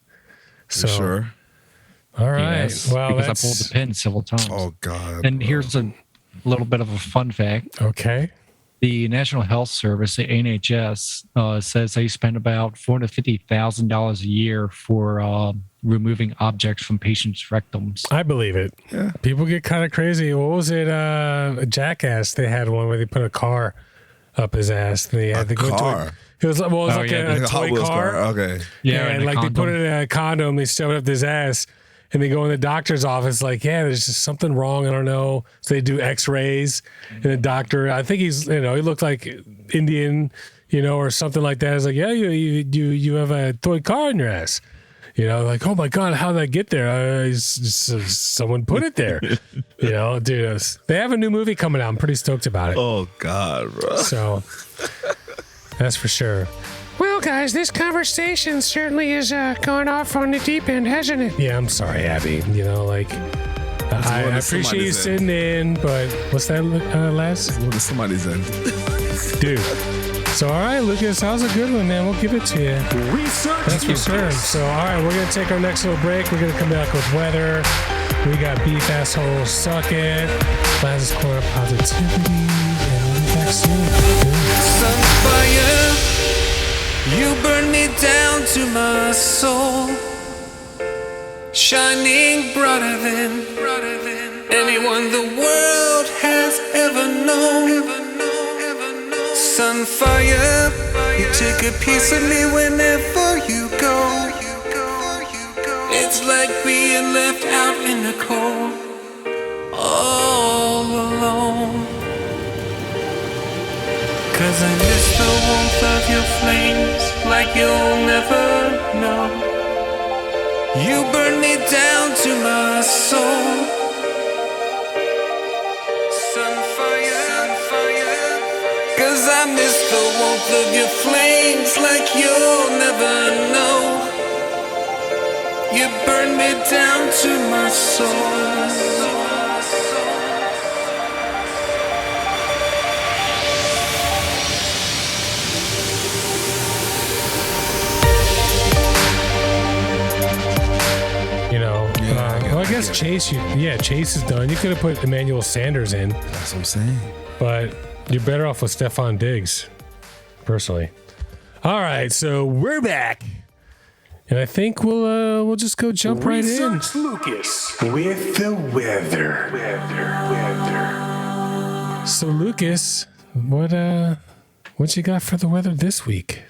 Speaker 2: So,
Speaker 3: that? Sure.
Speaker 2: all right.
Speaker 1: Yes,
Speaker 2: well,
Speaker 1: because I
Speaker 2: that's
Speaker 1: pulled the pin several times.
Speaker 3: Oh God.
Speaker 1: And here's a little bit of a fun fact.
Speaker 2: okay.
Speaker 1: The National Health Service, the NHS, says they spend about $450,000 a year for removing objects from patients' rectums.
Speaker 2: I believe it.
Speaker 3: Yeah.
Speaker 2: People get kind of crazy. What was it? A Jackass. They had one where they put a car up his ass. They had to go
Speaker 3: car?
Speaker 2: to it was like, well, it was like a
Speaker 3: Like a Hot
Speaker 2: toy
Speaker 3: Wheels
Speaker 2: car.
Speaker 3: Okay.
Speaker 1: Yeah,
Speaker 2: and
Speaker 1: and a
Speaker 2: like they put
Speaker 1: condom.
Speaker 2: it in a condom. They shoved it up his ass. And they go in the doctor's office like, yeah, there's just something wrong. I don't know. So they do x-rays. And the doctor, I think he's, he looked like Indian, or something like that. It's like, yeah, you have a toy car in your ass. Like, oh my God, how did I get there? Someone put it there. Dude, they have a new movie coming out. I'm pretty stoked about it.
Speaker 3: Oh God, bro.
Speaker 2: So that's for sure. Well, guys, this conversation certainly has gone off on the deep end, hasn't it? Yeah, I'm sorry, Abby. I appreciate you sitting in, but what's that, Les?
Speaker 3: What is somebody's end?
Speaker 2: Dude, So, all right, Lucas, that was a good one, man. We'll give it to you.
Speaker 5: Research
Speaker 2: That's for sure. So, all right, we're going to take our next little break. We're going to come back with weather. We got beef asshole, suck it, Laz's corner positivity, and we'll be back soon.
Speaker 6: Sunfire, you burn me down to my soul, shining brighter than anyone the world has ever known. Sunfire, you take a piece of me whenever you go. It's like being left out in the cold, all alone. 'Cause I miss the warmth of your flames like you'll never know. You burn me down to my soul. Sunfire, 'cause I miss the warmth of your flames like you'll never know. You burn me down to my soul.
Speaker 2: Well, I guess Chase is done. You could have put Emmanuel Sanders in.
Speaker 3: That's what I'm saying.
Speaker 2: But you're better off with Stephon Diggs, personally. All right, so we're back. And I think we'll just go jump right in.
Speaker 5: Research Lucas with the weather.
Speaker 2: So Lucas, what you got for the weather this week?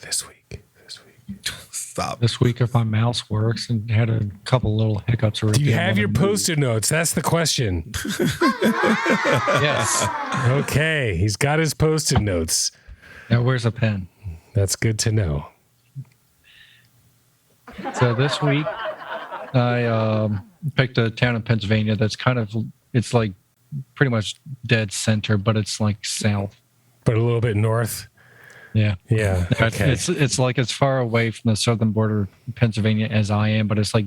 Speaker 3: Stop.
Speaker 1: This week, if my mouse works, and had a couple little hiccups.
Speaker 2: Do you have your post-it notes? That's the question.
Speaker 1: Yes.
Speaker 2: Okay, he's got his post-it notes.
Speaker 1: Now, where's a pen?
Speaker 2: That's good to know.
Speaker 1: So this week, I picked a town in Pennsylvania that's it's like pretty much dead center, but it's like south.
Speaker 2: But a little bit north.
Speaker 1: Yeah.
Speaker 2: Yeah. Okay.
Speaker 1: It's like as far away from the southern border of Pennsylvania as I am, but it's like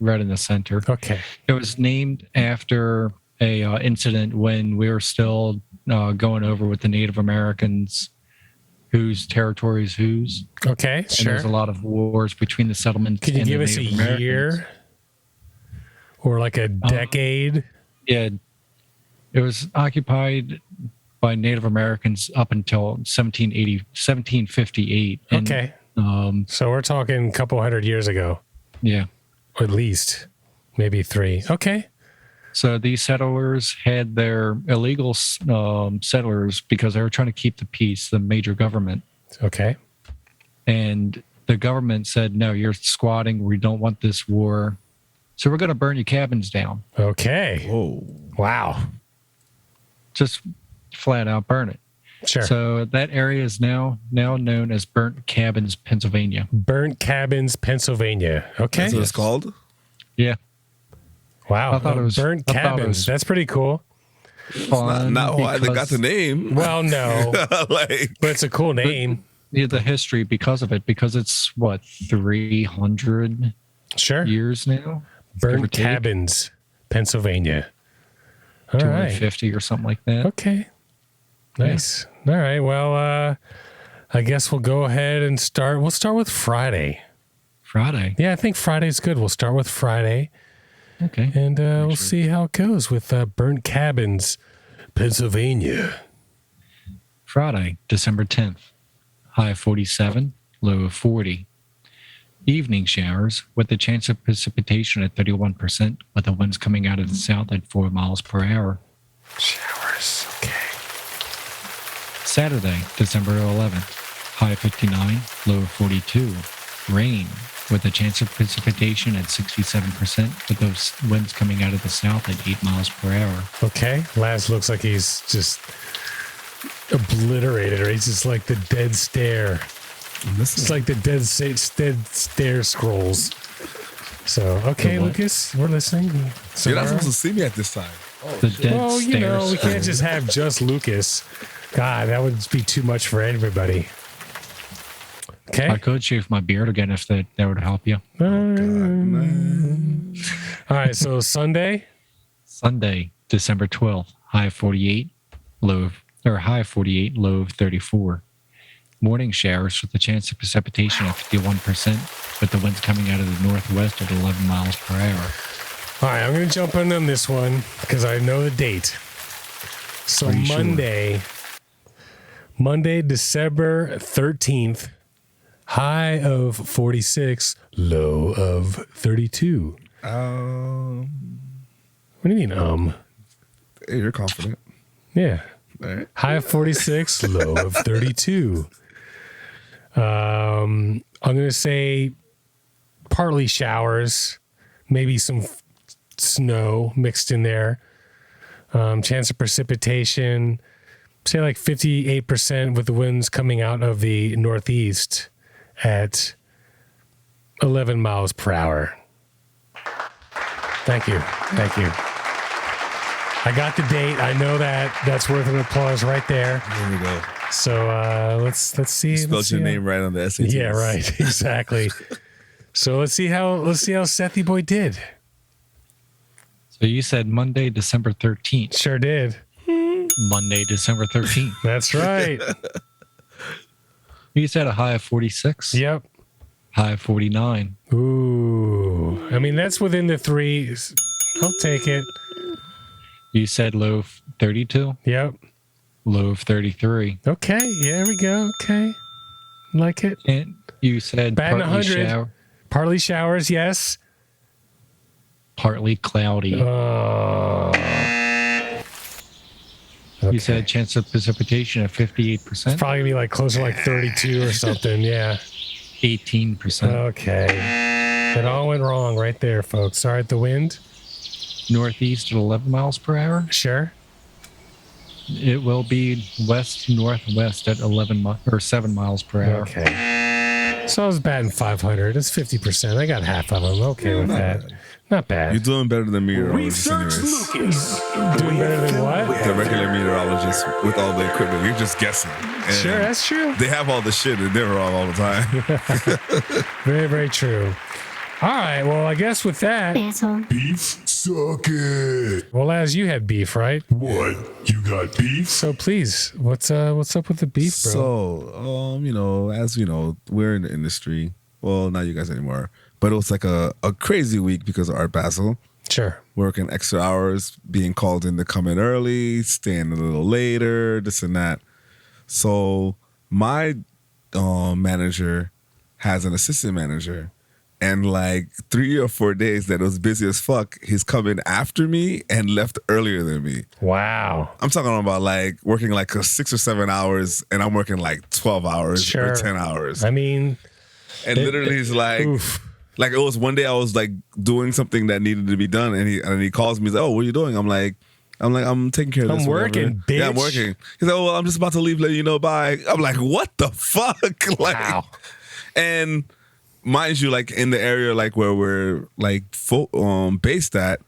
Speaker 1: right in the center.
Speaker 2: Okay.
Speaker 1: It was named after a incident when we were still going over with the Native Americans, whose territories whose.
Speaker 2: Okay,
Speaker 1: And
Speaker 2: sure.
Speaker 1: there's a lot of wars between the settlements.
Speaker 2: Can you
Speaker 1: and
Speaker 2: give
Speaker 1: the
Speaker 2: us a
Speaker 1: Native Americans.
Speaker 2: year or like a decade?
Speaker 1: Yeah, it was occupied by Native Americans up until 1758. And,
Speaker 2: Okay. So we're talking a couple hundred years ago,
Speaker 1: yeah.
Speaker 2: or at least maybe 3. Okay.
Speaker 1: So these settlers had their illegal settlers because they were trying to keep the peace, the major government.
Speaker 2: Okay.
Speaker 1: And the government said, no, you're squatting. We don't want this war. So we're going to burn your cabins down.
Speaker 2: Okay.
Speaker 3: Whoa.
Speaker 2: Wow.
Speaker 1: Just flat out burn it.
Speaker 2: Sure.
Speaker 1: So that area is now known as Burnt Cabins, Pennsylvania.
Speaker 2: Burnt Cabins, Pennsylvania. Okay.
Speaker 3: That's what it's called?
Speaker 1: Yeah.
Speaker 2: Wow.
Speaker 1: I thought it was-
Speaker 2: Burnt
Speaker 1: I thought it
Speaker 2: Cabins.
Speaker 1: was-
Speaker 2: That's pretty cool.
Speaker 1: Fun
Speaker 3: Not why they got
Speaker 1: because-
Speaker 3: the name.
Speaker 2: Well, no, but it's a cool name.
Speaker 1: Yeah, the history because of it, because it's what, 300
Speaker 2: Sure.
Speaker 1: years now? Give or
Speaker 2: Burnt
Speaker 1: take?
Speaker 2: Cabins, Pennsylvania. All right.
Speaker 1: 250 or something like that.
Speaker 2: Okay. Nice. All right. Well, I guess we'll go ahead and start. We'll start with Friday.
Speaker 1: Friday.
Speaker 2: Yeah, I think Friday's good. We'll start with Friday,
Speaker 1: Okay.
Speaker 2: and we'll see how it goes with Burnt Cabins, Pennsylvania.
Speaker 1: Friday, December 10th. High of 47, low of 40. Evening showers with the chance of precipitation at 31%, with the winds coming out of the south at 4 miles per hour.
Speaker 2: Showers. Okay.
Speaker 1: Saturday, December 11th. High of 59, low of 42. Rain with a chance of precipitation at 67%, with those winds coming out of the south at 8 miles per hour.
Speaker 2: Okay. Laz looks like he's just obliterated, or he's just like the dead stare. It's like the dead stare scrolls. So, okay, Lucas, we're listening.
Speaker 3: You're not
Speaker 2: Samara?
Speaker 3: supposed to see me at this time.
Speaker 1: The dead
Speaker 2: Well, you know, we
Speaker 1: stairs.
Speaker 2: can't just have just Lucas. God, that would be too much for everybody. Okay.
Speaker 1: I could shave my beard again if that would help you.
Speaker 2: All right. So Sunday.
Speaker 1: Sunday, December 12th. High of 48, high of 48, low of 34. morning showers with a chance of precipitation of 51%, with the winds coming out of the northwest at 11 miles per hour.
Speaker 2: All right, I'm going to jump in on this one because I know the date. So Monday, December 13th, high of 46, low of 32. What do you mean,
Speaker 3: Hey, you're confident.
Speaker 2: Yeah.
Speaker 3: All right.
Speaker 2: High of 46, low of 32. I'm going to say partly showers, maybe some snow mixed in there. Chance of precipitation, say like 58% with the winds coming out of the northeast at 11 miles per hour. Thank you. I got the date. I know that's worth an applause right there.
Speaker 3: There we go.
Speaker 2: So let's see.
Speaker 3: You spelled your name right on the SATs.
Speaker 2: Yeah, right. Exactly. So let's see how Sethy Boy did.
Speaker 1: So you said Monday, December 13th.
Speaker 2: Sure did.
Speaker 1: Monday, December 13th.
Speaker 2: That's right.
Speaker 1: You said a high of 46.
Speaker 2: Yep.
Speaker 1: High of 49.
Speaker 2: Ooh. I mean, that's within the threes. I'll take it.
Speaker 1: You said low of 32.
Speaker 2: Yep.
Speaker 1: Low of 33.
Speaker 2: Okay. Yeah, there we go. Okay. Like it.
Speaker 1: And you said
Speaker 2: Batting
Speaker 1: partly
Speaker 2: 100. Partly showers, yes.
Speaker 1: Partly cloudy.
Speaker 2: Okay.
Speaker 1: You said chance of precipitation of 58%.
Speaker 2: It's probably going to be like closer to like 32 or something. Yeah.
Speaker 1: 18%.
Speaker 2: Okay. It all went wrong right there, folks. All right, the wind.
Speaker 1: Northeast at 11 miles per hour.
Speaker 2: Sure.
Speaker 1: It will be west northwest at 7 miles per hour.
Speaker 2: Okay. So I was batting 500. It's 50%. I got half of them. Okay with that. Not bad.
Speaker 3: You're doing better than meteorologists
Speaker 5: Research
Speaker 3: anyways.
Speaker 5: Lucas.
Speaker 2: Doing better than what?
Speaker 3: The regular meteorologists with all the equipment. You're just guessing. And
Speaker 2: Sure, that's true.
Speaker 3: they have all the shit and they're wrong all the time.
Speaker 2: Very, very true. All right. Well, I guess with that,
Speaker 7: Asshole.
Speaker 5: Beef? Suck it.
Speaker 2: well, as you had beef, right?
Speaker 5: What? You got beef?
Speaker 2: So please, what's up with the beef, bro?
Speaker 3: So, as you know, we're in the industry. Well, not you guys anymore. But it was like a crazy week because of Art Basel.
Speaker 2: Sure.
Speaker 3: Working extra hours, being called in to come in early, staying a little later, this and that. So my manager has an assistant manager. And like 3 or 4 days that it was busy as fuck, he's come in after me and left earlier than me.
Speaker 2: Wow.
Speaker 3: I'm talking about like working like 6 or 7 hours and I'm working like 12 hours or 10 hours.
Speaker 2: I mean,
Speaker 3: And literally he's like, like it was one day I was like doing something that needed to be done and he calls me, he's like, oh, what are you doing? I'm like, I'm taking care of this.
Speaker 2: I'm working, bitch.
Speaker 3: Yeah, I'm working. He's like, oh, well, I'm just about to leave, let you know, bye. I'm like, what the fuck? Like,
Speaker 2: wow.
Speaker 3: And mind you, like in the area like where we're like based at,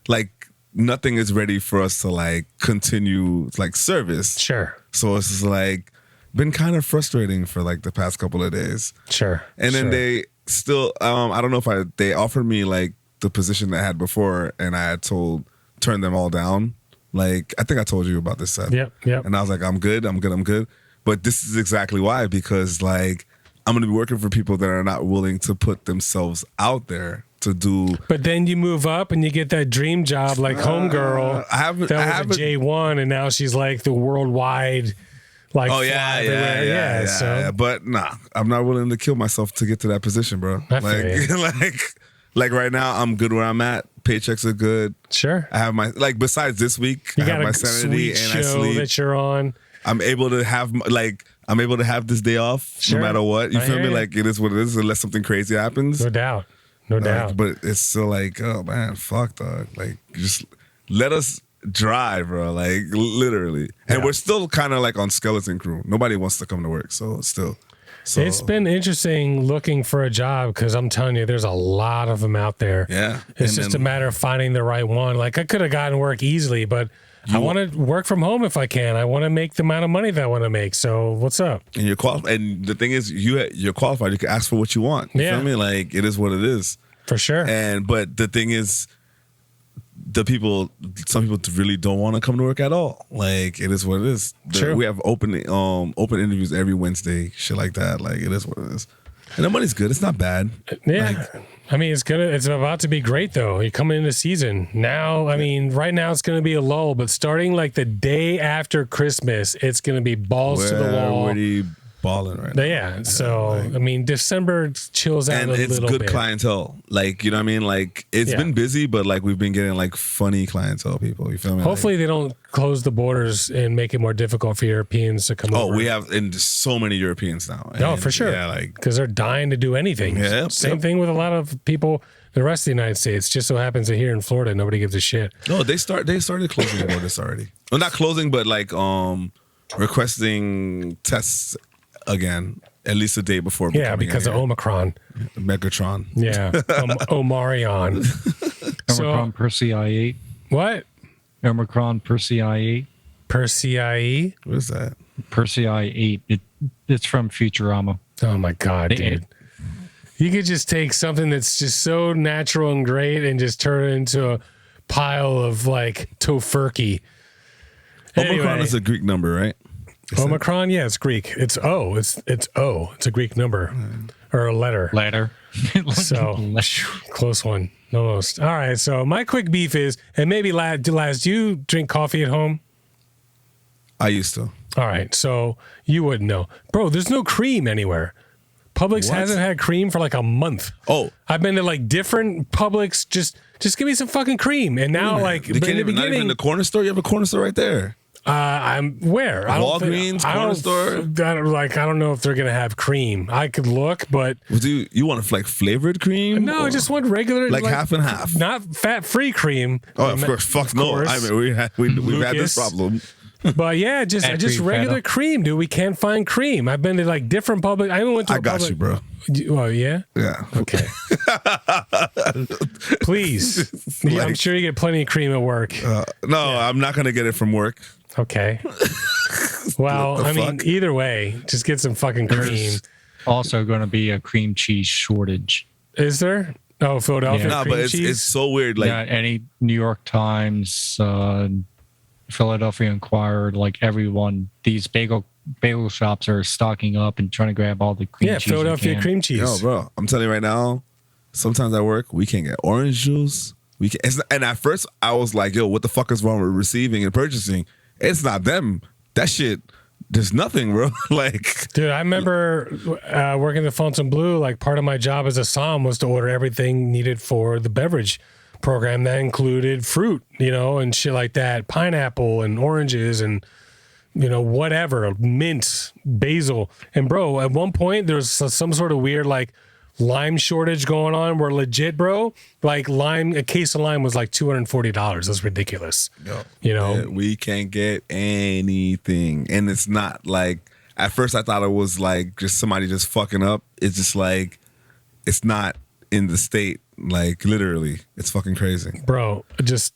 Speaker 3: like nothing is ready for us to like continue like service.
Speaker 2: Sure.
Speaker 3: So it's just like been kind of frustrating for like the past couple of days.
Speaker 2: Sure.
Speaker 3: And then they still, I don't know if they offered me like the position that I had before and I had turned them all down. Like, I think I told you about this, Seth.
Speaker 2: Yep.
Speaker 3: And I was like, I'm good. But this is exactly why, because like, I'm going to be working for people that are not willing to put themselves out there to do.
Speaker 2: But then you move up and you get that dream job like homegirl.
Speaker 3: I
Speaker 2: was a J1 and now she's like the worldwide. Like,
Speaker 3: oh yeah. But nah, I'm not willing to kill myself to get to that position, bro. Like right now, I'm good where I'm at. Paychecks are good.
Speaker 2: Sure.
Speaker 3: I have my besides this week, I have my sanity and I sleep.
Speaker 2: That you're on.
Speaker 3: I'm able to have this day off no matter what. You feel me? Like it is what it is, unless something crazy happens.
Speaker 2: No doubt.
Speaker 3: But it's still like, oh man, fuck, dog. Like just let us drive, bro. Like literally, and we're still kind of like on skeleton crew. Nobody wants to come to work, so still. So
Speaker 2: it's been interesting looking for a job because I'm telling you, there's a lot of them out there.
Speaker 3: Yeah,
Speaker 2: it's just a matter of finding the right one. Like I could have gotten work easily, but I want to work from home if I can. I want to make the amount of money that I want to make. So what's up?
Speaker 3: And you're qualified. And the thing is, you're qualified. You can ask for what you want. You feel me? Like it is what it is.
Speaker 2: For sure.
Speaker 3: But the thing is, some people really don't want to come to work at all. Like, it is what it is.
Speaker 2: Sure.
Speaker 3: We have open interviews every Wednesday, shit like that. Like, it is what it is. And the money's good. It's not bad.
Speaker 2: Yeah.
Speaker 3: Like,
Speaker 2: I mean, it's about to be great though. You're coming into season now. I mean, right now it's going to be a lull, but starting like the day after Christmas, it's going to be balls to the wall.
Speaker 3: We're already balling right now.
Speaker 2: Yeah. So, I mean, December chills out
Speaker 3: And
Speaker 2: a
Speaker 3: it's
Speaker 2: little
Speaker 3: good
Speaker 2: bit.
Speaker 3: clientele. Like, you know what I mean? Like, it's been busy, but like we've been getting like funny clientele people. You feel me?
Speaker 2: Hopefully they don't close the borders and make it more difficult for Europeans to come over.
Speaker 3: We have and so many Europeans now.
Speaker 2: No,
Speaker 3: And,
Speaker 2: for sure.
Speaker 3: Yeah, like,
Speaker 2: because they're dying to do anything.
Speaker 3: Yeah,
Speaker 2: Same thing with a lot of people. The rest of the United States. Just so happens that here in Florida, nobody gives a shit.
Speaker 3: no, they started closing the borders already. Well, not closing, but like requesting tests again, at least a day before.
Speaker 2: Yeah, because of Omicron.
Speaker 3: Megatron.
Speaker 2: Yeah, Omarion.
Speaker 1: Omicron Persei.
Speaker 2: What?
Speaker 1: Omicron Persei.
Speaker 2: Persei?
Speaker 3: What is that?
Speaker 1: Persei 8. It's from Futurama.
Speaker 2: Oh my God, dude. You could just take something that's just so natural and great and just turn it into a pile of like tofurkey.
Speaker 3: Omicron is a Greek number, right?
Speaker 2: Omicron, yeah, it's Greek. It's O. It's O. It's a Greek number or a letter.
Speaker 1: Letter.
Speaker 2: So close one, almost. All right. So my quick beef is, and maybe Laz, do you drink coffee at home?
Speaker 3: I used to.
Speaker 2: All right. So you wouldn't know, bro. There's no cream anywhere. Publix hasn't had cream for like a month.
Speaker 3: Oh,
Speaker 2: I've been to like different Publix. Just give me some fucking cream. And now, like,
Speaker 3: they can't even, not even the corner store. You have a corner store right there.
Speaker 2: I'm where? I don't
Speaker 3: Walgreens, corner store.
Speaker 2: I don't know if they're gonna have cream. I could look, but
Speaker 3: Do you want like flavored cream?
Speaker 2: no, I just want regular,
Speaker 3: like half and half,
Speaker 2: not fat-free cream.
Speaker 3: Oh, of course, fuck no.
Speaker 2: course.
Speaker 3: I mean, we've had this
Speaker 2: Lucas.
Speaker 3: problem.
Speaker 2: But yeah, just regular
Speaker 1: feta.
Speaker 2: cream, dude. We can't find cream. I've been to like different Publix. I even went to
Speaker 3: I
Speaker 2: a
Speaker 3: got
Speaker 2: Publix.
Speaker 3: you, bro.
Speaker 2: Well, yeah.
Speaker 3: Yeah.
Speaker 2: Okay. Please. I'm sure you get plenty of cream at work.
Speaker 3: No, I'm not gonna get it from work.
Speaker 2: Okay. Well, I mean,
Speaker 3: fuck?
Speaker 2: either way, just get some fucking cream.
Speaker 1: There's also going to be a cream cheese shortage.
Speaker 2: Is there? Oh, Philadelphia
Speaker 3: No,
Speaker 2: cream
Speaker 3: but it's
Speaker 2: cheese.
Speaker 3: so weird. Like,
Speaker 1: Yeah, any New York Times, Philadelphia Inquirer, like everyone, these bagel shops are stocking up and trying to grab all the cream cheese.
Speaker 2: Philadelphia cream cheese.
Speaker 3: yo, bro, I'm telling you right now. Sometimes at work we can't get orange juice. And at first I was like, yo, what the fuck is wrong with receiving and purchasing? It's not them. That shit. There's nothing, bro. Like,
Speaker 2: Dude, I remember working at Fontainebleau. Like, part of my job as a SOM was to order everything needed for the beverage program. That included fruit, and shit like that, pineapple and oranges and whatever, mint, basil. And bro, at one point there was some sort of weird like lime shortage going on. Where legit, bro, like a case of lime was like $240. That's ridiculous.
Speaker 3: yeah, we can't get anything, and it's not like at first I thought it was like just somebody just fucking up. It's just like it's not in the state. Like literally, it's fucking crazy,
Speaker 2: Bro, just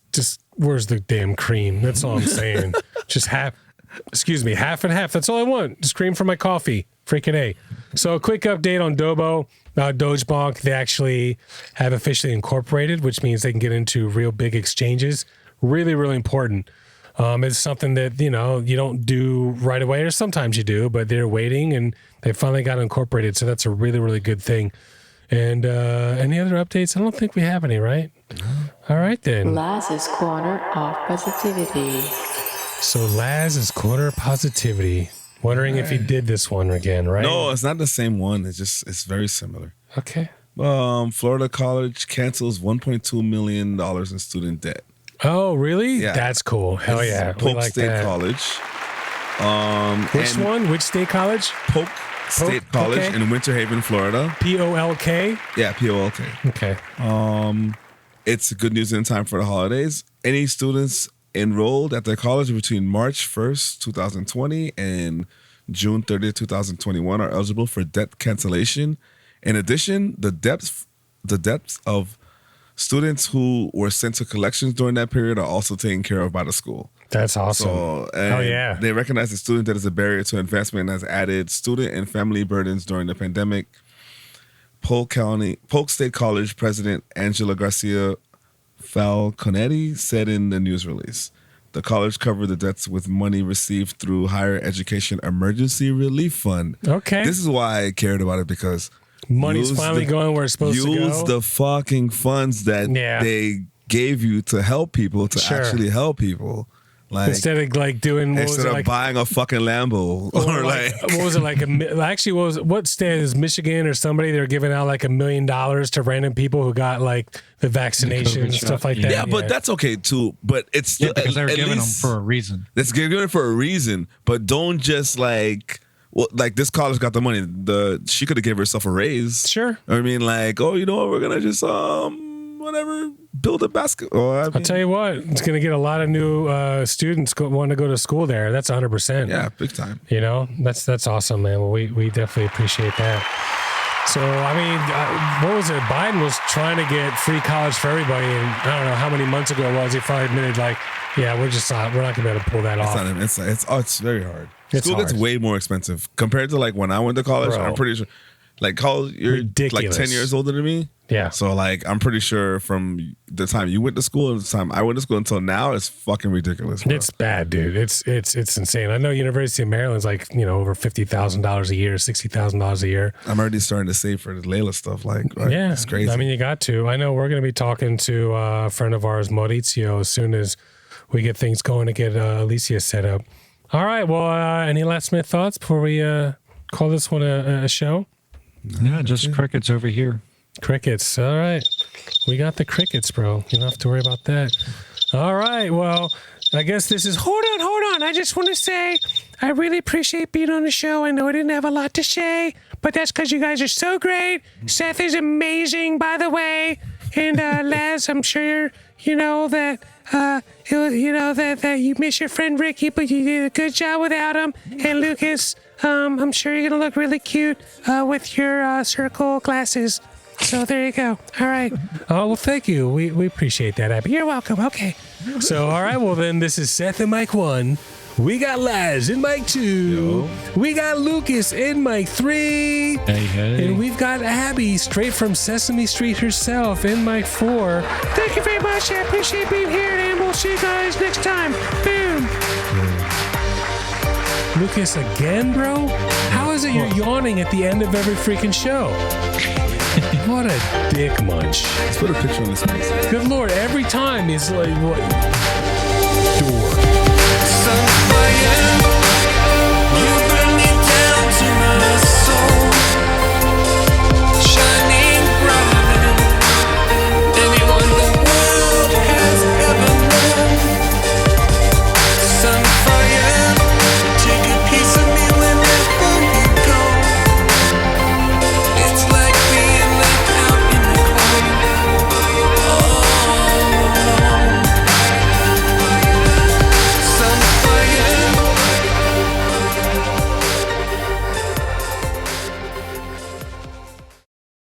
Speaker 2: where's the damn cream? That's all I'm saying. Just half and half. That's all I want. Just cream for my coffee. Freaking A. So a quick update on Dobo. Dogebank, they actually have officially incorporated, which means they can get into real big exchanges. Really, really important. It's something that, you don't do right away, or sometimes you do, but they're waiting and they finally got incorporated. So that's a really, really good thing. And any other updates? I don't think we have any, right? All right, then.
Speaker 7: Laz's Corner of Positivity.
Speaker 2: So Laz's Corner of Positivity. Wondering if he did this one again, right?
Speaker 3: No, it's not the same one. It's very similar.
Speaker 2: Okay.
Speaker 3: Florida college cancels $1.2 million in student debt.
Speaker 2: Oh, really?
Speaker 3: Yeah.
Speaker 2: That's cool. Hell yeah. We
Speaker 3: Polk
Speaker 2: like
Speaker 3: State
Speaker 2: that.
Speaker 3: College.
Speaker 2: Which one? Which state college?
Speaker 3: Polk State College
Speaker 2: okay.
Speaker 3: in Winter Haven, Florida.
Speaker 2: POLK?
Speaker 3: Yeah, POLK.
Speaker 2: Okay.
Speaker 3: It's good news in time for the holidays. Any students enrolled at their college between March 1st, 2020 and June 30th, 2021 are eligible for debt cancellation. In addition, the debts of students who were sent to collections during that period are also taken care of by the school.
Speaker 2: That's awesome.
Speaker 3: So,
Speaker 2: Hell yeah.
Speaker 3: They recognize the student debt as a barrier to investment and has added student and family burdens during the pandemic. Polk State College President Angela Garcia Falconetti said in the news release. The college covered the debts with money received through Higher Education Emergency Relief Fund.
Speaker 2: Okay.
Speaker 3: This is why I cared about it, because
Speaker 2: money's finally going where it's supposed to go.
Speaker 3: Use the fucking funds that they gave you to help people actually help people. Like,
Speaker 2: instead of like doing
Speaker 3: buying a fucking Lambo or like
Speaker 2: what was it like what state is Michigan or somebody, they're giving out like $1 million to random people who got like the vaccination and stuff like that.
Speaker 3: Yeah, but that's okay too. But it's still,
Speaker 1: because they're giving them for a reason.
Speaker 3: It's giving it for a reason. But don't just like. Well, like this college got the money. She could have given herself a raise.
Speaker 2: Sure.
Speaker 3: I mean, like, oh, you know what? We're gonna just whatever, build a basketball.
Speaker 2: I'll tell you what, it's gonna get a lot of new students want to go to school there. That's 100%.
Speaker 3: Yeah, big time.
Speaker 2: You know, that's awesome, man. Well, we definitely appreciate that. So, I mean, what was it? Biden was trying to get free college for everybody, and I don't know how many months ago it was. He finally admitted, like, yeah, we're not gonna be able to pull that off.
Speaker 3: It's very hard. School gets way more expensive compared to like when I went to college. Bro. I'm pretty sure, like, college, you're
Speaker 2: ridiculous.
Speaker 3: Like 10 years older than me.
Speaker 2: Yeah.
Speaker 3: So like, I'm pretty sure from the time you went to school and the time I went to school until now, it's fucking ridiculous. Bro.
Speaker 2: It's bad, dude. It's insane. I know University of Maryland's like, you know, over $50,000 a year, $60,000 a year.
Speaker 3: I'm already starting to save for the Layla stuff. Like, right?
Speaker 2: Yeah,
Speaker 3: it's crazy.
Speaker 2: I mean, you got to. I know we're going to be talking to a friend of ours, Maurizio, as soon as we get things going to get Alicia set up. All right. Well, any last minute thoughts before we call this one a show?
Speaker 1: Yeah, just crickets over here.
Speaker 2: Crickets. All right. We got the crickets, bro. You don't have to worry about that. All right. Well, I guess this is... Hold on. I just want to say I really appreciate being on the show. I know I didn't have a lot to say, but that's because you guys are so great. Seth is amazing, by the way. And Laz, I'm sure you know that... that you miss your friend Ricky, but you did a good job without him. And Lucas, I'm sure you're gonna look really cute with your circle glasses. So there you go. All right. Oh, well, thank you. We appreciate that, Abby. You're welcome. Okay. So, all right. Well, then this is Seth in mic 1. We got Laz in mic 2. Yo. We got Lucas in mic 3.
Speaker 1: Hey.
Speaker 2: And we've got Abby straight from Sesame Street herself in mic 4. Thank you very much. I appreciate being here, and we'll see you guys next time. Boom. Lucas, again, bro? How is it you're yawning at the end of every freaking show? What a dick munch.
Speaker 3: Let's put a picture on this face.
Speaker 2: Good Lord, every time he's like, what? Door.
Speaker 6: Sunfire.